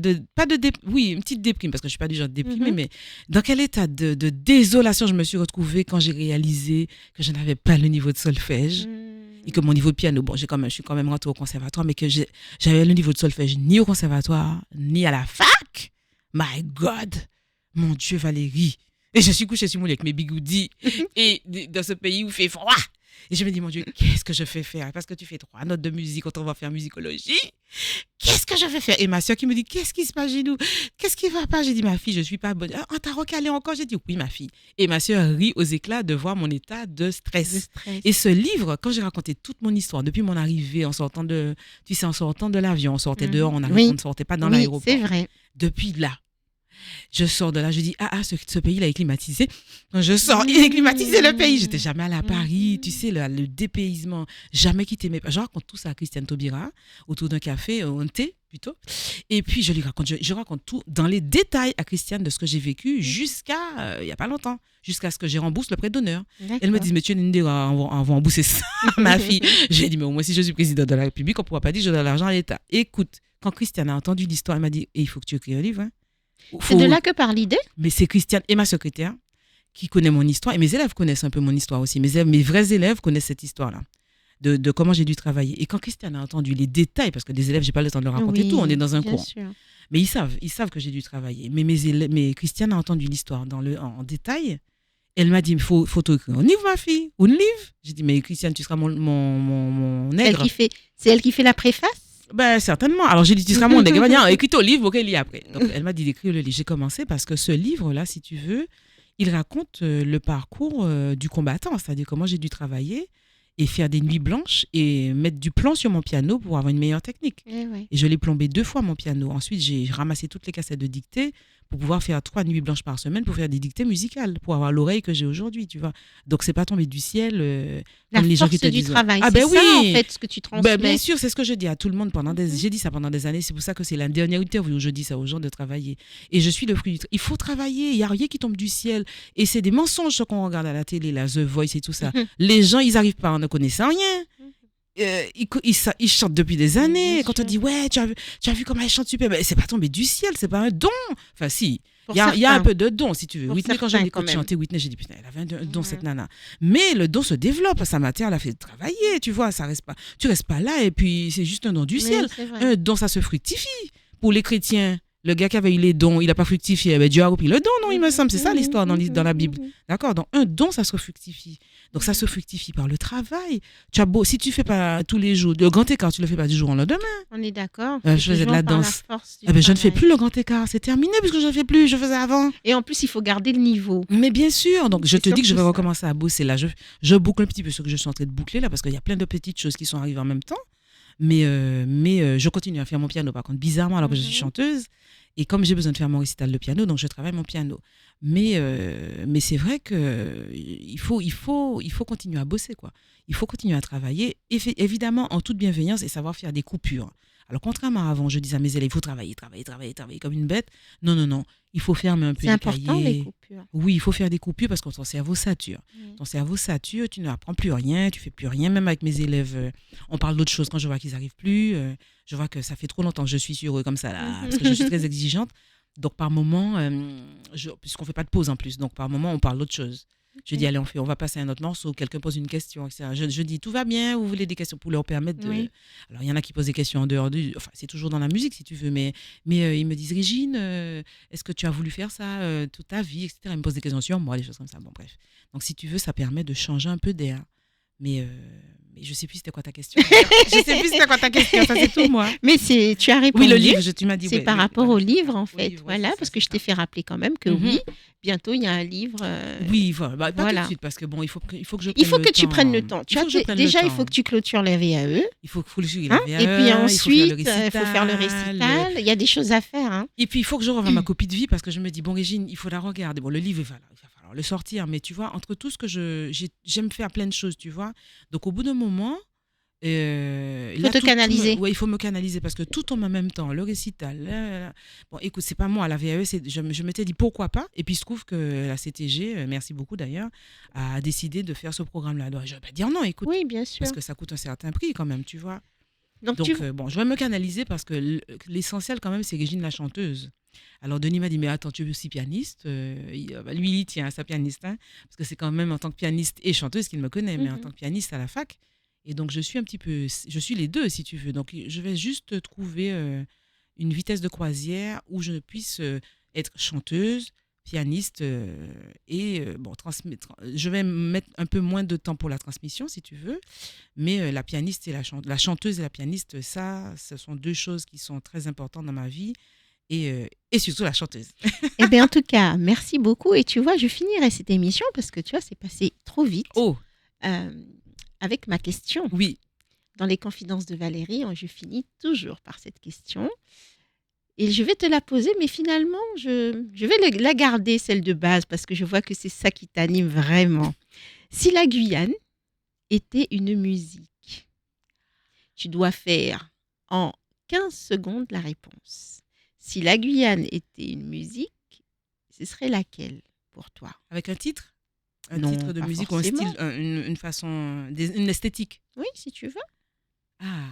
oui, une petite déprime, parce que je ne suis pas du genre déprimé, mais dans quel état de désolation je me suis retrouvée quand j'ai réalisé que je n'avais pas le niveau de solfège. Et que mon niveau de piano, bon, je suis quand même rentrée au conservatoire, mais que j'avais le niveau de solfège ni au conservatoire, ni à la fac. My God, mon Dieu, Valérie. Et je suis couchée sur mon lit avec mes bigoudis et dans ce pays où il fait froid. Et je me dis, mon Dieu, qu'est-ce que je fais faire? Parce que tu fais 3 notes de musique quand on va faire musicologie. Qu'est-ce que je vais faire? Et ma soeur qui me dit, qu'est-ce qui se passe chez nous? Qu'est-ce qui va pas? J'ai dit, ma fille, je suis pas bonne. Ah, t'as recalé encore? J'ai dit, oui, ma fille. Et ma soeur rit aux éclats de voir mon état de De stress. stress. Et ce livre, quand j'ai raconté toute mon histoire, depuis mon arrivée, en sortant de l'avion, on sortait dehors, Oui. on ne sortait pas dans Oui, l'aéroport. c'est vrai. Depuis là, je sors de là, je dis, ce pays-là est climatisé. Quand je sors, il est climatisé le pays. J'étais jamais allée à Paris, tu sais, le dépaysement, jamais quitté mes... Je raconte tout ça à Christiane Taubira, autour d'un café, un thé plutôt. Et puis, je raconte tout dans les détails à Christiane de ce que j'ai vécu jusqu'à, il n'y a pas longtemps, jusqu'à ce que j'ai remboursé le prêt d'honneur. Elle me dit, mais tu es une idée, on va rembourser ça, ma fille. J'ai dit, mais moi, si je suis présidente de la République, on ne pourra pas dire que je donne l'argent à l'État. Écoute, quand Christiane a entendu l'histoire, elle m'a dit, il faut que tu écris un livre. Hein. C'est de là que part l'idée? Mais c'est Christiane et ma secrétaire qui connaît mon histoire. Et mes élèves connaissent un peu mon histoire aussi. Mes vrais élèves connaissent cette histoire-là. De comment j'ai dû travailler. Et quand Christiane a entendu les détails, parce que des élèves, j'ai pas le temps de leur raconter tout, on est dans un cours. Sûr. Mais ils savent que j'ai dû travailler. Mais Christiane a entendu l'histoire en détail. Elle m'a dit, il faut écrire un livre, ma fille, ou un livre. J'ai dit, mais Christiane, tu seras mon nègre. C'est elle qui fait la préface? Ben, certainement. Alors, j'ai dit, tu seras mon nègre. Elle m'a dit, ah, écris ton livre, ok, lis après. Donc, elle m'a dit d'écrire le livre. J'ai commencé parce que ce livre-là, si tu veux, il raconte le parcours du combattant, c'est-à-dire comment j'ai dû travailler et faire des nuits blanches et mettre du plomb sur mon piano pour avoir une meilleure technique. Ouais. Et je l'ai plombé 2 fois, mon piano. Ensuite, j'ai ramassé toutes les cassettes de dictée pour pouvoir faire 3 nuits blanches par semaine pour faire des dictées musicales, pour avoir l'oreille que j'ai aujourd'hui, tu vois. Donc, c'est pas tombé du ciel. La comme les gens force qui te du disent, travail, ah, c'est ben ça, oui. en fait, ce que tu transmets. Bien sûr, c'est ce que je dis à tout le monde j'ai dit ça pendant des années. C'est pour ça que c'est la dernière interview où je dis ça aux gens de travailler. Et je suis le fruit il faut travailler. Il n'y a rien qui tombe du ciel. Et c'est des mensonges ce qu'on regarde à la télé, la The Voice et tout ça. Les gens, ils n'arrivent pas en ne connaissant rien. Ils chantent depuis des années. Bien Quand sûr. on dit, ouais, tu as vu comment elle chante super, ben, c'est pas tombé du ciel, c'est pas un don. Enfin, si. Pour Il y a un certains. peu de don, si tu veux. Pour Whitney, quand certains, j'ai quand même. chanté Whitney, j'ai dit, putain, elle avait un don, Ouais. cette nana. Mais le don se développe. Sa matière, elle a fait travailler, tu vois. Ça reste pas, tu restes pas là et puis c'est juste un don du Oui, ciel. c'est vrai. Un don, ça se fructifie. Pour les chrétiens, le gars qui avait eu les dons, il n'a pas fructifié. Ben, Dieu a repris le don, non, il me semble. C'est ça l'histoire dans la Bible. D'accord? Donc, un don, ça se fructifie. Donc, ça se fructifie par le travail. Tu as beau, si tu fais pas tous les jours, le grand écart, tu le fais pas du jour au lendemain. On est d'accord. Je C'est faisais de toujours la par danse. force du Eh ben, je ne fais travail. plus le grand écart. C'est terminé puisque je ne fais plus. Je faisais avant. Et en plus, il faut garder le niveau. Mais bien sûr, donc je C'est te dis que je vais surtout ça. recommencer à bosser là. Je boucle un petit peu ce que je suis en train de boucler là parce qu'il y a plein de petites choses qui sont arrivées en même temps. Mais je continue à faire mon piano par contre, bizarrement alors que je suis chanteuse. Et comme j'ai besoin de faire mon récital de piano, donc je travaille mon piano. Mais c'est vrai qu'il faut continuer à bosser, quoi. Il faut continuer à travailler, évidemment en toute bienveillance et savoir faire des coupures. Alors, contrairement à avant, je disais à mes élèves, il faut travailler comme une bête. Non. Il faut fermer un peu C'est les important, cahiers. les coupures. Oui, il faut faire des coupures parce que ton cerveau sature. Ton cerveau sature, tu n'apprends plus rien, tu fais plus rien. Même avec mes élèves, on parle d'autres choses quand je vois qu'ils n'arrivent plus. Je vois que ça fait trop longtemps que je suis sur eux comme ça, là, parce que je suis très exigeante. Donc, par moment, puisqu'on ne fait pas de pause en plus, donc par moment, on parle d'autre chose. Je dis, allez, on va passer à un autre morceau, quelqu'un pose une question, etc. Je dis, tout va bien, vous voulez des questions pour leur permettre de... Oui. Alors, il y en a qui posent des questions en dehors du... Enfin, c'est toujours dans la musique, si tu veux, mais ils me disent, Régine, est-ce que tu as voulu faire ça toute ta vie, etc. Ils me posent des questions sur moi, des choses comme ça. Bon, bref. Donc, si tu veux, ça permet de changer un peu d'air. Mais je ne sais plus c'était quoi ta question. Ça, c'est tout, moi. Mais tu as répondu. Oui, le livre, tu m'as dit. C'est ouais, par rapport au livre, en fait. Oui, Voilà, c'est parce ça, que je c'est t'ai ça. fait rappeler quand même que Mhm. oui, bientôt, il y a un livre. Oui, voilà. Pas tout Voilà. de suite, parce que bon, il faut que je Il faut prenne que le tu temps. prennes le temps. Il faut que je prenne le Déjà, il temps. faut que tu clôtures les VAE. Il faut que je Hein, et puis ensuite, il il faut faire le récital. Il y a des choses à faire. Hein. Et puis, il faut que je revoie ma copie de vie parce que je me dis, bon, Régine, il faut la regarder. Bon, le livre, il va falloir le sortir. Mais tu vois, entre tout ce que j'aime faire plein de choses, tu vois. Donc, au bout d'un moment, Il faut te canaliser. Oui, il faut me canaliser parce que tout tombe en même temps. Le récital. Là. Bon, écoute, c'est pas moi, la VAE, je m'étais dit pourquoi pas. Et puis, il se trouve que la CTG, merci beaucoup d'ailleurs, a décidé de faire ce programme-là. Alors, je vais pas dire non, écoute. Oui, bien sûr. Parce que ça coûte un certain prix quand même, tu vois. Donc, Donc, bon, je vais me canaliser parce que l'essentiel quand même, c'est Régine la chanteuse. Alors, Denis m'a dit, mais attends, tu es aussi pianiste lui, il tient à sa pianiste, hein, parce que c'est quand même en tant que pianiste et chanteuse qu'il me connaît, mais en tant que pianiste à la fac. Et donc, je suis les deux, si tu veux. Donc, je vais juste trouver une vitesse de croisière où je puisse être chanteuse, pianiste bon, je vais mettre un peu moins de temps pour la transmission, si tu veux, mais la pianiste et la chanteuse et la pianiste, ça, ce sont deux choses qui sont très importantes dans ma vie et surtout la chanteuse. Eh bien, en tout cas, merci beaucoup. Et tu vois, je finirai cette émission parce que tu vois, c'est passé trop vite Oh, euh, avec ma question. oui, Dans les confidences de Valérie, je finis toujours par cette question. Et je vais te la poser, mais finalement, je vais la garder, celle de base, parce que je vois que c'est ça qui t'anime vraiment. Si la Guyane était une musique, tu dois faire en 15 secondes la réponse. Si la Guyane était une musique, ce serait laquelle pour toi? avec un titre. Un Non, titre de pas musique ou un forcément. style, une façon, une esthétique. Oui, si tu veux. Ah.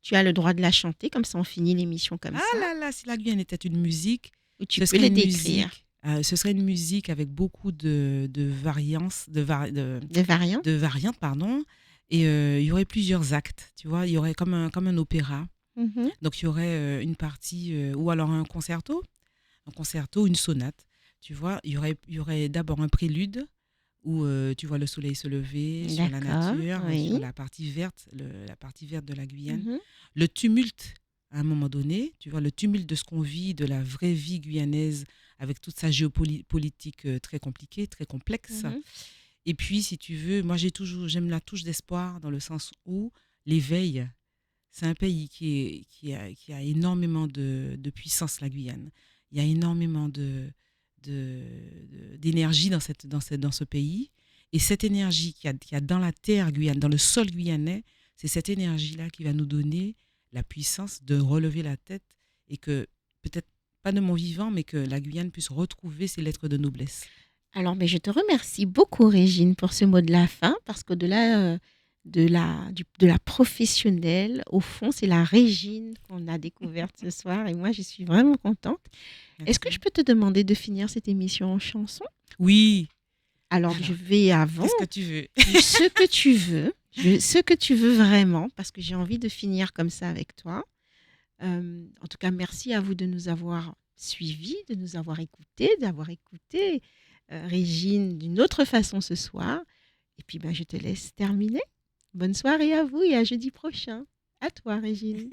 Tu as le droit de la chanter, comme ça on finit l'émission comme Ah ça. là là, si la Guyane était une musique, Ou tu ce peux serait le une décrire. musique, ce serait une musique avec beaucoup de variances, De variantes. de variantes, pardon. Et il y aurait plusieurs actes, tu vois. Il y aurait comme un opéra. Mhm, Donc il y aurait une partie, ou alors un concerto, une sonate. Tu vois, il y aurait d'abord un prélude où tu vois le soleil se lever sur la d'accord, nature, sur oui. la partie verte de la Guyane. Mhm, Le tumulte, à un moment donné, tu vois, le tumulte de ce qu'on vit, de la vraie vie guyanaise, avec toute sa géopolitique très compliquée, très complexe. mhm. Et puis, si tu veux, moi j'aime la touche d'espoir dans le sens où l'éveil, c'est un pays qui a énormément de puissance, la Guyane. Il y a énormément d'énergie dans ce pays. Et cette énergie qu'il y a dans la terre guyane, dans le sol guyanais, c'est cette énergie-là qui va nous donner la puissance de relever la tête et que, peut-être pas de mon vivant, mais que la Guyane puisse retrouver ses lettres de noblesse. Alors, mais je te remercie beaucoup, Régine, pour ce mot de la fin, parce qu'au-delà de la professionnelle, au fond, c'est la Régine qu'on a découverte ce soir, et moi, je suis vraiment contente. Est-ce que je Merci. peux te demander de finir cette émission en chanson? Oui. Alors, je Alors, vais avant, qu'est-ce que tu veux? ce que tu veux, ce que tu veux vraiment, parce que j'ai envie de finir comme ça avec toi. En tout cas, merci à vous de nous avoir suivis, de nous avoir écoutés, d'avoir écouté Régine d'une autre façon ce soir. Et puis, ben, je te laisse terminer. Bonne soirée à vous et à jeudi prochain. À toi, Régine.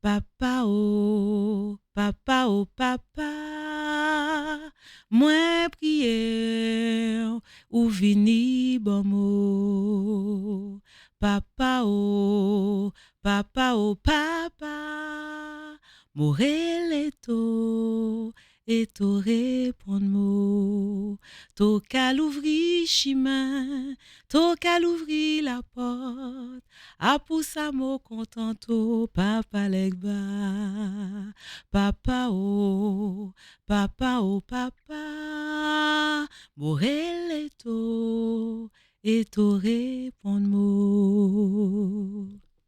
Papa, oh papa, moi prière ou vini bon mot. Papa, oh papa, moreleto et to répondre mot. To qu'à l'ouvrir chemin, to qu'à l'ouvrir la porte. A pour ça mot contento, papa legba. Papa, oh papa, moreleto et to répondre mot.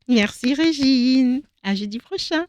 Merci, Régine. À jeudi prochain.